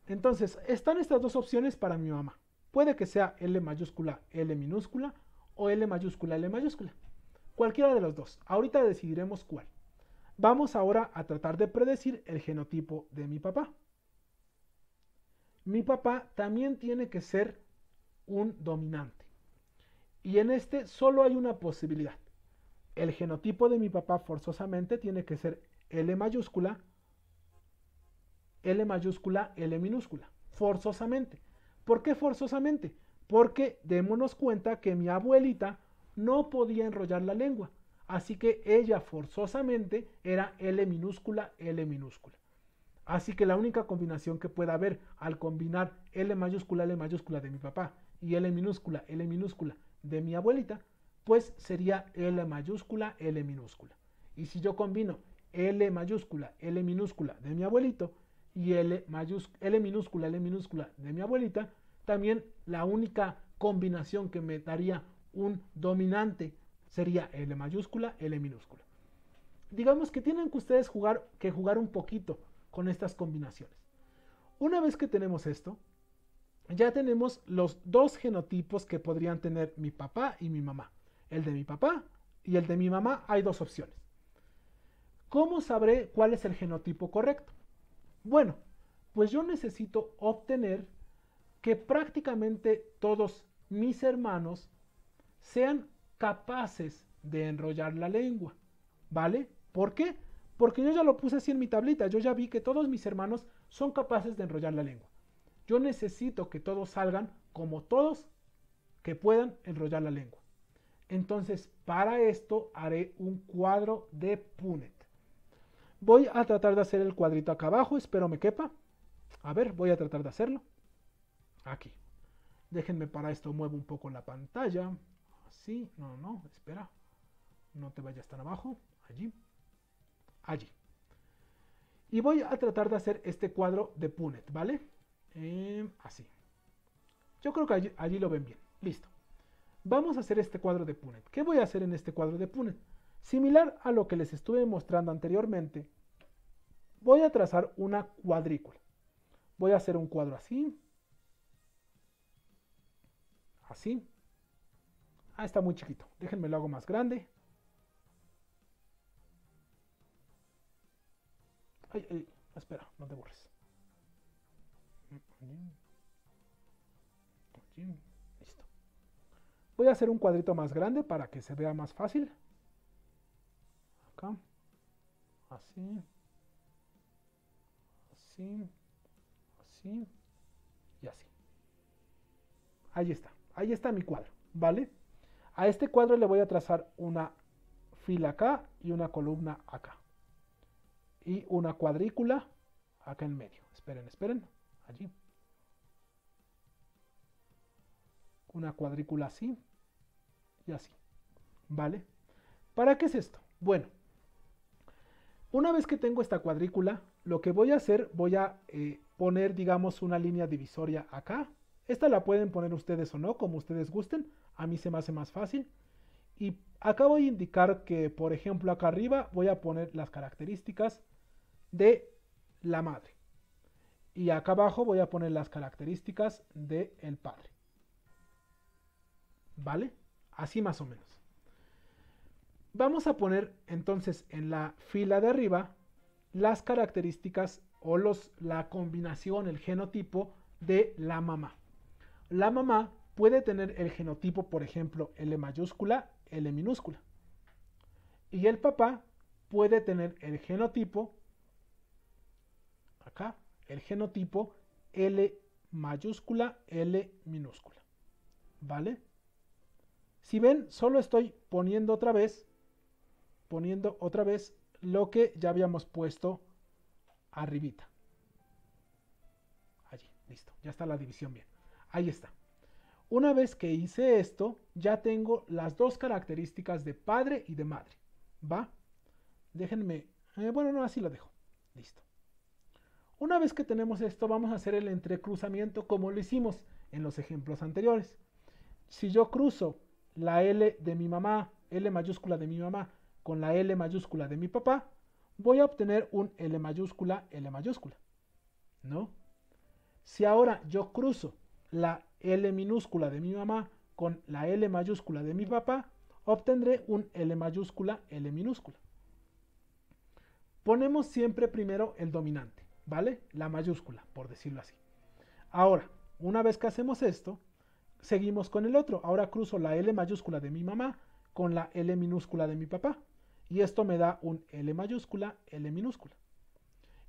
Entonces, están estas dos opciones para mi mamá. Puede que sea L mayúscula, L minúscula o L mayúscula, L mayúscula. Cualquiera de los dos. Ahorita decidiremos cuál. Vamos ahora a tratar de predecir el genotipo de mi papá. Mi papá también tiene que ser un dominante. Y en este solo hay una posibilidad. El genotipo de mi papá forzosamente tiene que ser L mayúscula, L mayúscula, L minúscula. Forzosamente. ¿Por qué forzosamente? Porque démonos cuenta que mi abuelita no podía enrollar la lengua. Así que ella forzosamente era L minúscula, L minúscula. Así que la única combinación que pueda haber al combinar L mayúscula de mi papá y L minúscula de mi abuelita, pues sería L mayúscula, L minúscula. Y si yo combino L mayúscula, L minúscula de mi abuelito y L minúscula de mi abuelita, también la única combinación que me daría un dominante sería L mayúscula, L minúscula. Digamos que tienen que ustedes jugar un poquito con estas combinaciones. Una vez que tenemos esto, ya tenemos los dos genotipos que podrían tener mi papá y mi mamá. El de mi papá y el de mi mamá hay dos opciones. ¿Cómo sabré cuál es el genotipo correcto? Bueno, pues yo necesito obtener que prácticamente todos mis hermanos sean capaces de enrollar la lengua, ¿vale? ¿Por qué? Porque yo ya lo puse así en mi tablita, yo ya vi que todos mis hermanos son capaces de enrollar la lengua. Yo necesito que todos salgan como todos que puedan enrollar la lengua. Entonces, para esto haré un cuadro de Punnett. Voy a tratar de hacer el cuadrito acá abajo, espero me quepa. A ver, voy a tratar de hacerlo. Aquí. Déjenme para esto, muevo un poco la pantalla. Así, no, espera. No te vayas tan abajo. Allí. Allí. Y voy a tratar de hacer este cuadro de Punnett, ¿vale? Así. Yo creo que allí lo ven bien. Listo. Vamos a hacer este cuadro de Punnett. ¿Qué voy a hacer en este cuadro de Punnett? Similar a lo que les estuve mostrando anteriormente, voy a trazar una cuadrícula. Voy a hacer un cuadro así. Así. Ah, está muy chiquito. Déjenme lo hago más grande. Ay, ay, espera, no te borres. Listo. Voy a hacer un cuadrito más grande para que se vea más fácil. Acá. Así. Así. Así. Y así. Ahí está. Ahí está mi cuadro. ¿Vale? A este cuadro le voy a trazar una fila acá y una columna acá. Y una cuadrícula acá en medio. Esperen, esperen. Allí. Una cuadrícula así y así. ¿Vale? ¿Para qué es esto? Bueno, una vez que tengo esta cuadrícula, lo que voy a hacer, voy a poner, digamos, una línea divisoria acá. Esta la pueden poner ustedes o no, como ustedes gusten. A mí se me hace más fácil. Y acá voy a indicar que, por ejemplo, acá arriba voy a poner las características de la madre. Y acá abajo voy a poner las características del padre. ¿Vale? Así más o menos. Vamos a poner entonces en la fila de arriba las características o la combinación, el genotipo de la mamá. La mamá puede tener el genotipo, por ejemplo, L mayúscula, L minúscula. Y el papá puede tener el genotipo, acá, el genotipo L mayúscula, L minúscula. ¿Vale? Si ven, solo estoy poniendo otra vez lo que ya habíamos puesto arribita. Allí, listo, ya está la división bien. Ahí está. Una vez que hice esto, ya tengo las dos características de padre y de madre. ¿Va? Déjenme, bueno, no, así lo dejo. Listo. Una vez que tenemos esto, vamos a hacer el entrecruzamiento como lo hicimos en los ejemplos anteriores. Si yo cruzo la L de mi mamá, L mayúscula de mi mamá, con la L mayúscula de mi papá, voy a obtener un L mayúscula, L mayúscula. ¿No? Si ahora yo cruzo la L minúscula de mi mamá con la L mayúscula de mi papá, obtendré un L mayúscula, L minúscula. Ponemos siempre primero el dominante, ¿vale? La mayúscula, por decirlo así. Ahora, una vez que hacemos esto, seguimos con el otro. Ahora cruzo la L mayúscula de mi mamá con la L minúscula de mi papá. Y esto me da un L mayúscula, L minúscula.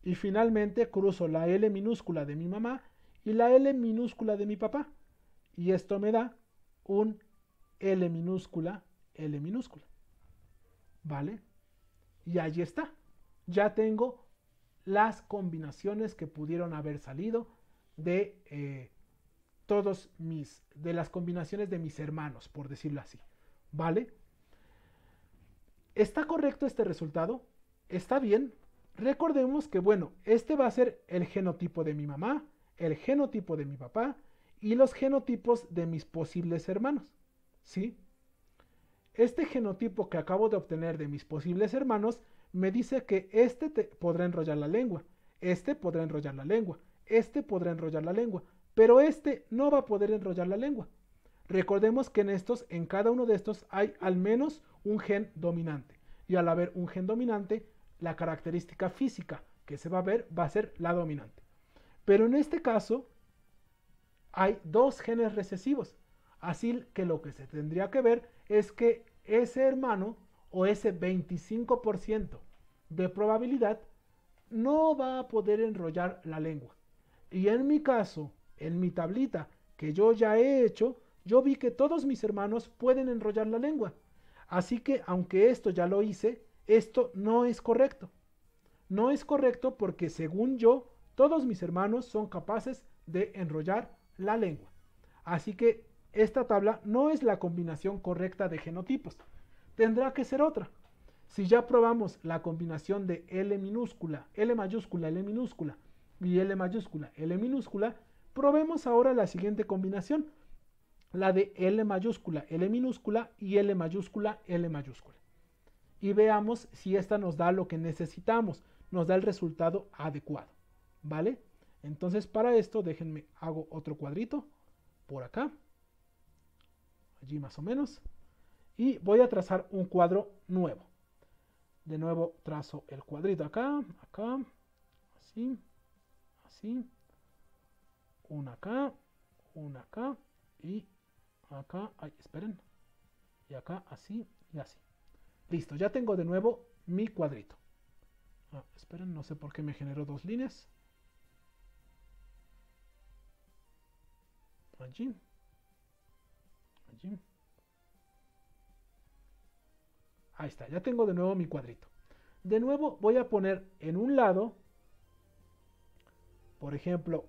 Y finalmente cruzo la L minúscula de mi mamá y la L minúscula de mi papá. Y esto me da un L minúscula, L minúscula. ¿Vale? Y allí está. Ya tengo las combinaciones que pudieron haber salido de de las combinaciones de mis hermanos, por decirlo así. ¿Vale? ¿Está correcto este resultado? ¿Está bien? Recordemos que, bueno, este va a ser el genotipo de mi mamá, el genotipo de mi papá y los genotipos de mis posibles hermanos. ¿Sí? Este genotipo que acabo de obtener de mis posibles hermanos me dice que este podrá enrollar la lengua, este podrá enrollar la lengua, este podrá enrollar la lengua, pero este no va a poder enrollar la lengua. Recordemos que en cada uno de estos hay al menos un gen dominante. Y al haber un gen dominante, la característica física que se va a ver va a ser la dominante. Pero en este caso, hay dos genes recesivos. Así que lo que se tendría que ver es que ese hermano o ese 25% de probabilidad no va a poder enrollar la lengua. Y en mi caso, en mi tablita que yo ya he hecho, yo vi que todos mis hermanos pueden enrollar la lengua. Así que, aunque esto ya lo hice, esto no es correcto. No es correcto porque, según yo, todos mis hermanos son capaces de enrollar la lengua. Así que esta tabla no es la combinación correcta de genotipos. Tendrá que ser otra. Si ya probamos la combinación de L minúscula, L mayúscula, L minúscula y L mayúscula, L minúscula, Probemos ahora la siguiente combinación, la de L mayúscula, L minúscula y L mayúscula, L mayúscula. Y veamos si esta nos da lo que necesitamos, nos da el resultado adecuado, ¿vale? Entonces para esto déjenme, hago otro cuadrito por acá, allí más o menos, y voy a trazar un cuadro nuevo. De nuevo trazo el cuadrito acá, acá, así, así, una acá y acá, ay, esperen, y acá, así y así. Listo, ya tengo de nuevo mi cuadrito. Esperen, no sé por qué me generó dos líneas. Allí, allí. Ahí está, ya tengo de nuevo mi cuadrito. De nuevo voy a poner en un lado, por ejemplo,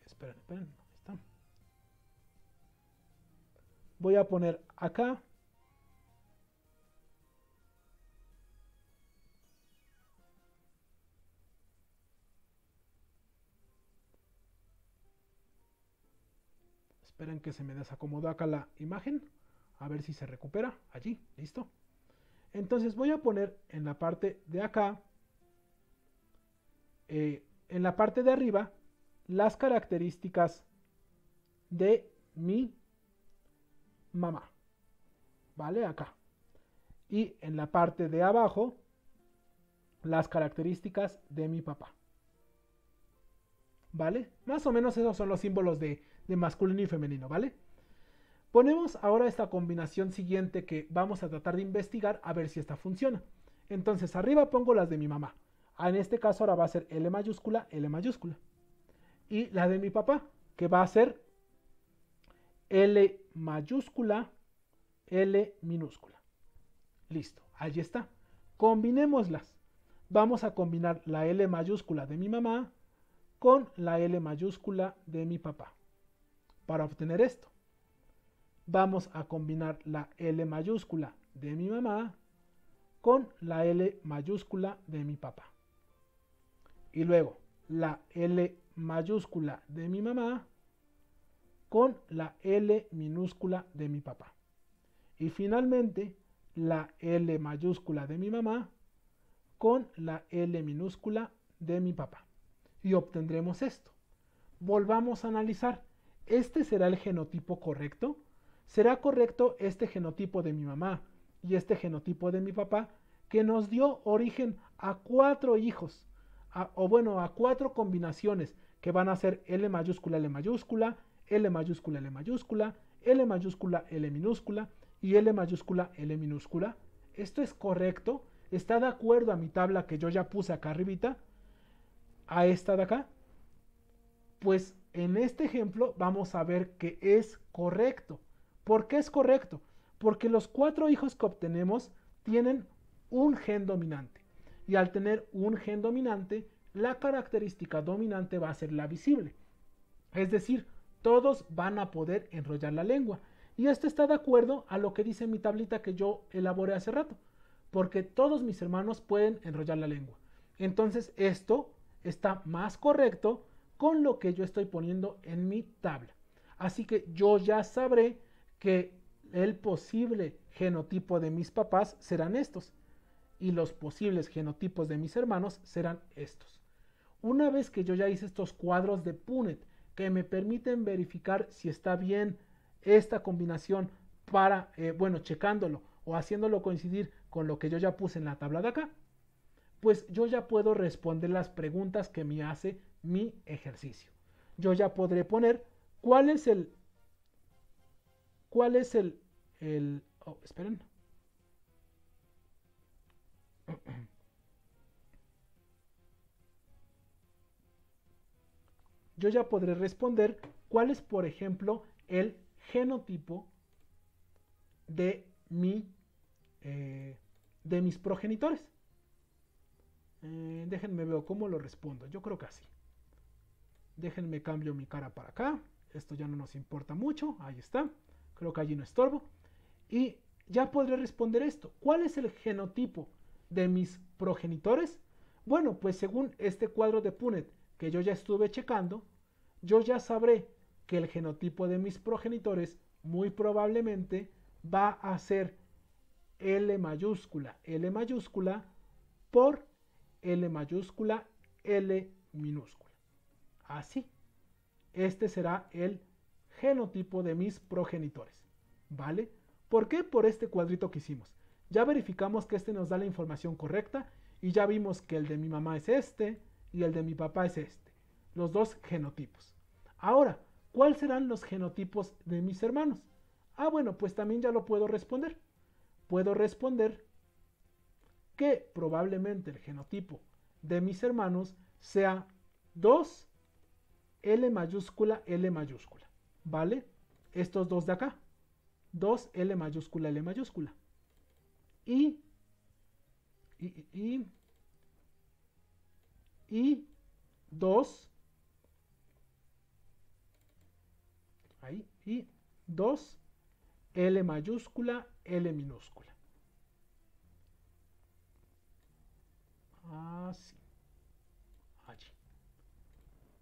esperen, ahí está. Voy a poner acá esperen que se me desacomodó acá la imagen, a ver si se recupera, allí, listo. Entonces voy a poner en la parte de acá, en la parte de arriba, las características de mi mamá, ¿vale? Acá. Y en la parte de abajo, las características de mi papá, ¿vale? Más o menos esos son los símbolos de masculino y femenino, ¿vale? Ponemos ahora esta combinación siguiente que vamos a tratar de investigar a ver si esta funciona. Entonces arriba pongo las de mi mamá. En este caso ahora va a ser L mayúscula, L mayúscula. Y la de mi papá, que va a ser L mayúscula, L minúscula. Listo, allí está. Combinémoslas. Vamos a combinar la L mayúscula de mi mamá con la L mayúscula de mi papá. Para obtener esto, vamos a combinar la L mayúscula de mi mamá con la L mayúscula de mi papá. Y luego la L mayúscula de mi mamá con la L minúscula de mi papá. Y finalmente la L mayúscula de mi mamá con la L minúscula de mi papá. Y obtendremos esto. Volvamos a analizar. ¿Este será el genotipo correcto? ¿Será correcto este genotipo de mi mamá y este genotipo de mi papá que nos dio origen a 4 hijos? A 4 combinaciones que van a ser L mayúscula, L mayúscula, L mayúscula, L mayúscula, L mayúscula, L minúscula y L mayúscula, L minúscula. ¿Esto es correcto? ¿Está de acuerdo a mi tabla que yo ya puse acá arribita? ¿A esta de acá? Pues en este ejemplo vamos a ver que es correcto. ¿Por qué es correcto? Porque los 4 hijos que obtenemos tienen un gen dominante. Y al tener un gen dominante, la característica dominante va a ser la visible. Es decir, todos van a poder enrollar la lengua. Y esto está de acuerdo a lo que dice mi tablita que yo elaboré hace rato. Porque todos mis hermanos pueden enrollar la lengua. Entonces esto está más correcto con lo que yo estoy poniendo en mi tabla. Así que yo ya sabré que el posible genotipo de mis papás serán estos y los posibles genotipos de mis hermanos serán estos. Una vez que yo ya hice estos cuadros de Punnett que me permiten verificar si está bien esta combinación para, checándolo o haciéndolo coincidir con lo que yo ya puse en la tabla de acá, pues yo ya puedo responder las preguntas que me hace mi ejercicio. Yo ya podré poner cuál es esperen. Yo ya podré responder cuál es, por ejemplo, el genotipo de mis progenitores. Déjenme ver cómo lo respondo. Yo creo que así. Déjenme cambio mi cara para acá. Esto ya no nos importa mucho. Ahí está. Creo que allí no estorbo. Y ya podré responder esto. ¿Cuál es el genotipo de mis progenitores? Bueno, pues según este cuadro de Punnett que yo ya estuve checando, yo ya sabré que el genotipo de mis progenitores muy probablemente va a ser L mayúscula por L mayúscula L minúscula. Así, este será el genotipo de mis progenitores. ¿Vale? ¿Por qué? Por este cuadrito que hicimos. Ya verificamos que este nos da la información correcta y ya vimos que el de mi mamá es este y el de mi papá es este. Los dos genotipos. Ahora, ¿cuáles serán los genotipos de mis hermanos? Ah, bueno, pues también ya lo puedo responder. Puedo responder que probablemente el genotipo de mis hermanos sea 2 L mayúscula, L mayúscula. ¿Vale? Estos dos de acá. 2 L mayúscula, L mayúscula. Y 2 ahí, y 2 L mayúscula, L minúscula. Así. Allí.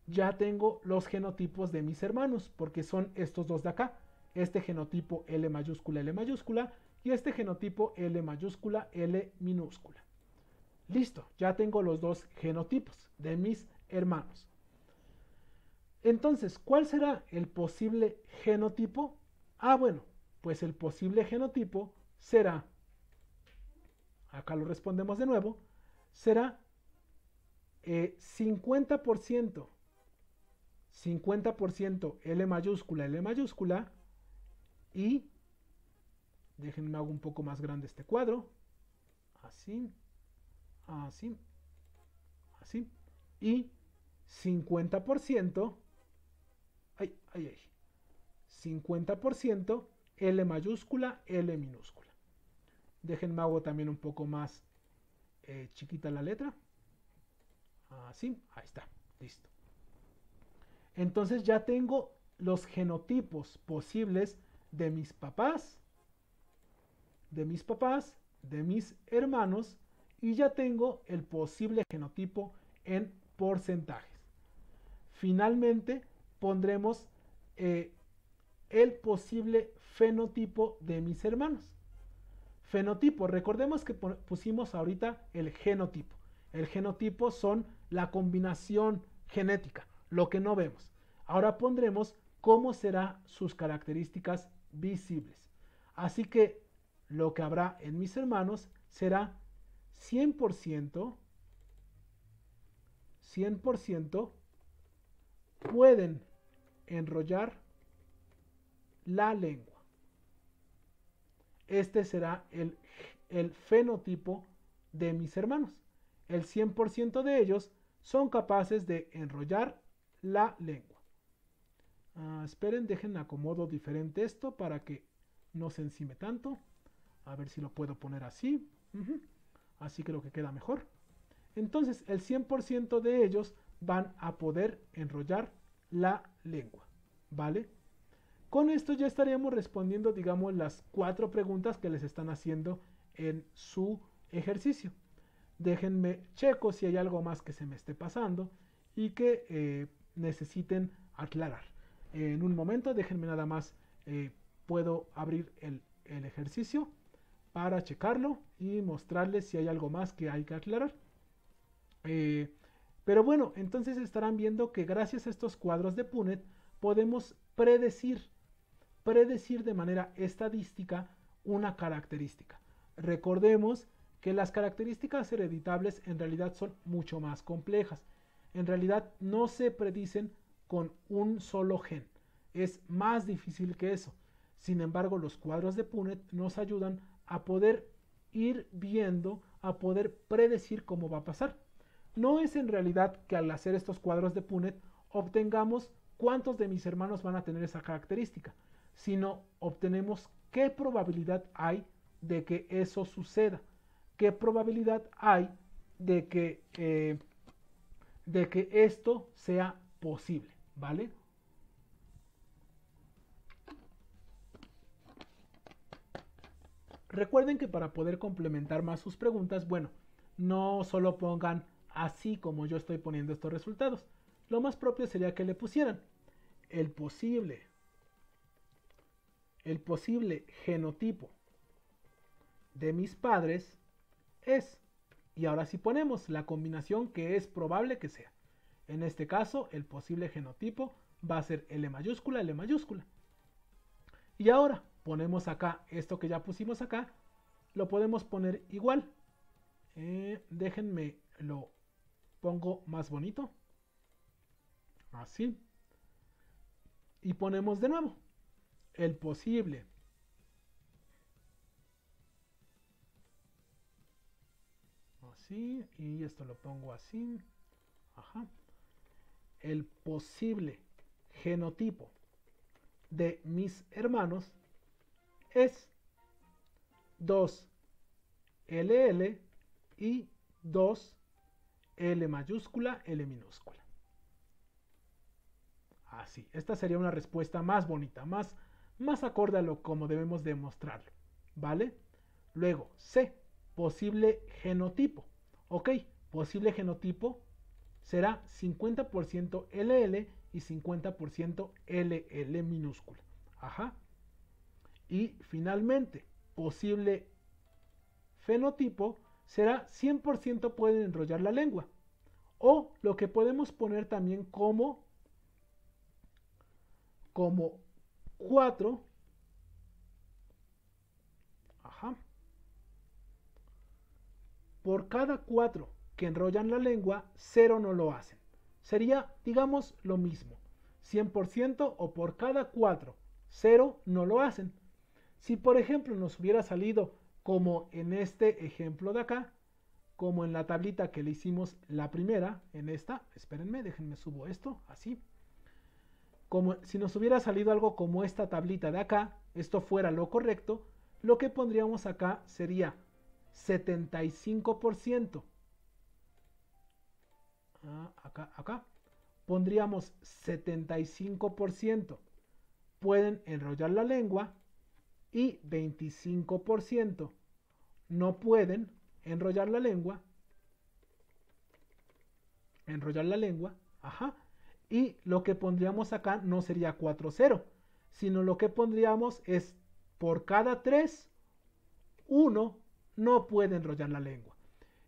Ya tengo los genotipos de mis hermanos, porque son estos dos de acá. Este genotipo L mayúscula, L mayúscula, y este genotipo L mayúscula, L minúscula. Listo, ya tengo los dos genotipos de mis hermanos. Entonces, ¿cuál será el posible genotipo? Ah, bueno, pues el posible genotipo será, acá lo respondemos de nuevo, será 50% L mayúscula, y déjenme hago un poco más grande este cuadro, así, así, así, y 50%, 50% L mayúscula, L minúscula. Déjenme hago también un poco más chiquita la letra, así, ahí está, listo. Entonces ya tengo los genotipos posibles de mis papás, de mis hermanos, y ya tengo el posible genotipo en porcentajes. Finalmente pondremos el posible fenotipo de mis hermanos. Fenotipo, recordemos que pusimos ahorita el genotipo. El genotipo son la combinación genética, lo que no vemos. Ahora pondremos cómo serán sus características visibles. Así que lo que habrá en mis hermanos será 100% pueden enrollar la lengua. Este será el fenotipo de mis hermanos. El 100% de ellos son capaces de enrollar la lengua. Esperen, dejen acomodo diferente esto para que no se encime tanto. A ver si lo puedo poner así. Así creo que queda mejor. Entonces el 100% de ellos van a poder enrollar la lengua. ¿Vale? Con esto ya estaríamos respondiendo, digamos, las 4 preguntas que les están haciendo en su ejercicio. Déjenme checo si hay algo más que se me esté pasando y que necesiten aclarar. En un momento, déjenme nada más, puedo abrir el ejercicio para checarlo y mostrarles si hay algo más que hay que aclarar. Pero bueno, entonces estarán viendo que gracias a estos cuadros de Punnett podemos predecir de manera estadística una característica. Recordemos que las características hereditables en realidad son mucho más complejas. En realidad no se predicen con un solo gen. Es más difícil que eso. Sin embargo, los cuadros de Punnett nos ayudan a poder ir viendo, a poder predecir cómo va a pasar. No es en realidad que al hacer estos cuadros de Punnett obtengamos cuántos de mis hermanos van a tener esa característica, sino obtenemos qué probabilidad hay de que eso suceda, qué probabilidad hay de que esto sea posible, ¿vale? Recuerden que para poder complementar más sus preguntas, bueno, no solo pongan así como yo estoy poniendo estos resultados. lo más propio sería que le pusieran el posible genotipo de mis padres es, y ahora sí ponemos la combinación que es probable que sea. En este caso, el posible genotipo va a ser L mayúscula, L mayúscula. Y ahora ponemos acá esto que ya pusimos acá, lo podemos poner igual. Déjenme lo pongo más bonito. Así. Y ponemos de nuevo el posible así, y esto lo pongo así. Ajá. El posible genotipo de mis hermanos es 2LL y 2L mayúscula, L minúscula. Así, esta sería una respuesta más bonita, más acorde a lo como debemos demostrarlo, ¿vale? Luego, C, posible genotipo. Ok, posible genotipo será 50% LL y 50% LL minúscula. Ajá. Y finalmente, posible fenotipo será 100% pueden enrollar la lengua. O lo que podemos poner también como 4. Ajá. Por cada 4 que enrollan la lengua, 0 no lo hacen. Sería, digamos, lo mismo. 100% o por cada 4, 0 no lo hacen. Si por ejemplo nos hubiera salido como en este ejemplo de acá, como en la tablita que le hicimos la primera, en esta, espérenme, déjenme subo esto, así. Como si nos hubiera salido algo como esta tablita de acá, esto fuera lo correcto, lo que pondríamos acá sería 75%. Acá pondríamos 75% pueden enrollar la lengua y 25% no pueden enrollar la lengua. Ajá. Y lo que pondríamos acá no sería 4-0, sino lo que pondríamos es por cada 3, 1 no puede enrollar la lengua.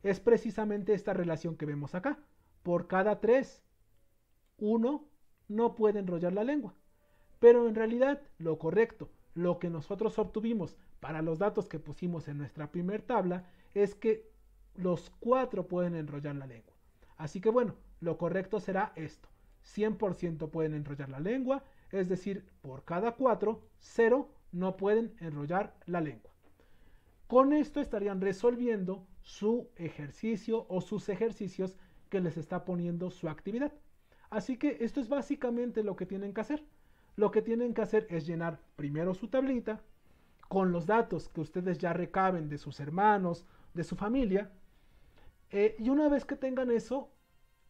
Es precisamente esta relación que vemos acá. Por cada 3, 1 no puede enrollar la lengua. Pero en realidad lo correcto, lo que nosotros obtuvimos para los datos que pusimos en nuestra primer tabla, es que los 4 pueden enrollar la lengua. Así que bueno, lo correcto será esto. 100% pueden enrollar la lengua, es decir, por cada 4, 0 no pueden enrollar la lengua. Con esto estarían resolviendo su ejercicio o sus ejercicios que les está poniendo su actividad. Así que esto es básicamente lo que tienen que hacer. Lo que tienen que hacer es llenar primero su tablita con los datos que ustedes ya recaben de sus hermanos, de su familia. Y una vez que tengan eso,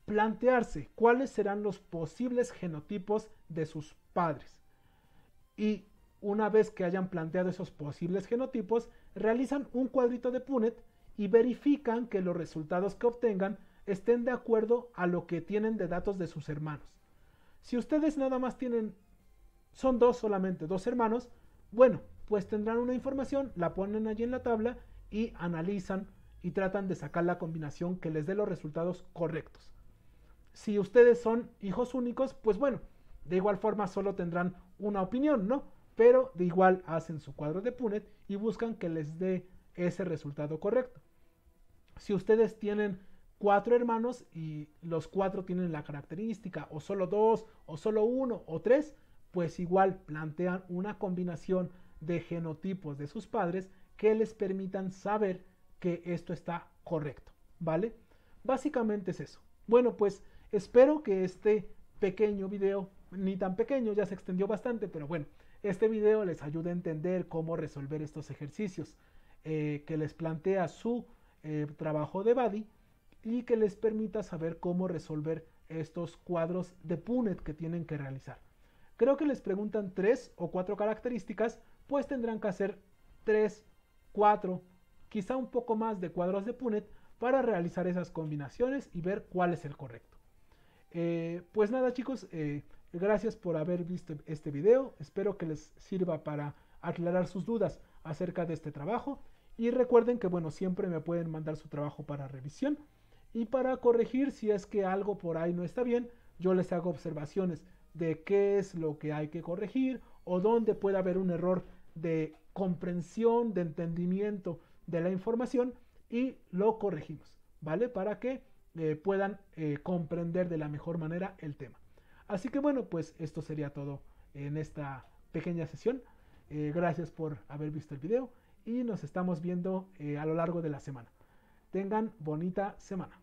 plantearse cuáles serán los posibles genotipos de sus padres. Y una vez que hayan planteado esos posibles genotipos, realizan un cuadrito de Punnett y verifican que los resultados que obtengan estén de acuerdo a lo que tienen de datos de sus hermanos. Si ustedes nada más son solamente dos hermanos, bueno, pues tendrán una información, la ponen allí en la tabla y analizan y tratan de sacar la combinación que les dé los resultados correctos. Si ustedes son hijos únicos, pues bueno, de igual forma solo tendrán una opinión, ¿no? Pero de igual hacen su cuadro de Punnett y buscan que les dé ese resultado correcto. Si ustedes tienen 4 hermanos y los 4 tienen la característica, o solo 2, o solo 1, o 3, pues igual plantean una combinación de genotipos de sus padres que les permitan saber que esto está correcto, ¿vale? Básicamente es eso. Bueno, pues espero que este pequeño video, ni tan pequeño, ya se extendió bastante, pero bueno, este video les ayude a entender cómo resolver estos ejercicios que les plantea su trabajo de Buddy y que les permita saber cómo resolver estos cuadros de Punnett que tienen que realizar. Creo que les preguntan 3 o 4 características, pues tendrán que hacer 3, 4, quizá un poco más de cuadros de Punnett para realizar esas combinaciones y ver cuál es el correcto. Pues nada chicos, gracias por haber visto este video. Espero que les sirva para aclarar sus dudas acerca de este trabajo. Y recuerden que bueno, siempre me pueden mandar su trabajo para revisión. Y para corregir si es que algo por ahí no está bien, yo les hago observaciones de qué es lo que hay que corregir o dónde puede haber un error de comprensión, de entendimiento de la información y lo corregimos, ¿vale? Para que puedan comprender de la mejor manera el tema. Así que bueno, pues esto sería todo en esta pequeña sesión. Gracias por haber visto el video y nos estamos viendo a lo largo de la semana. Tengan bonita semana.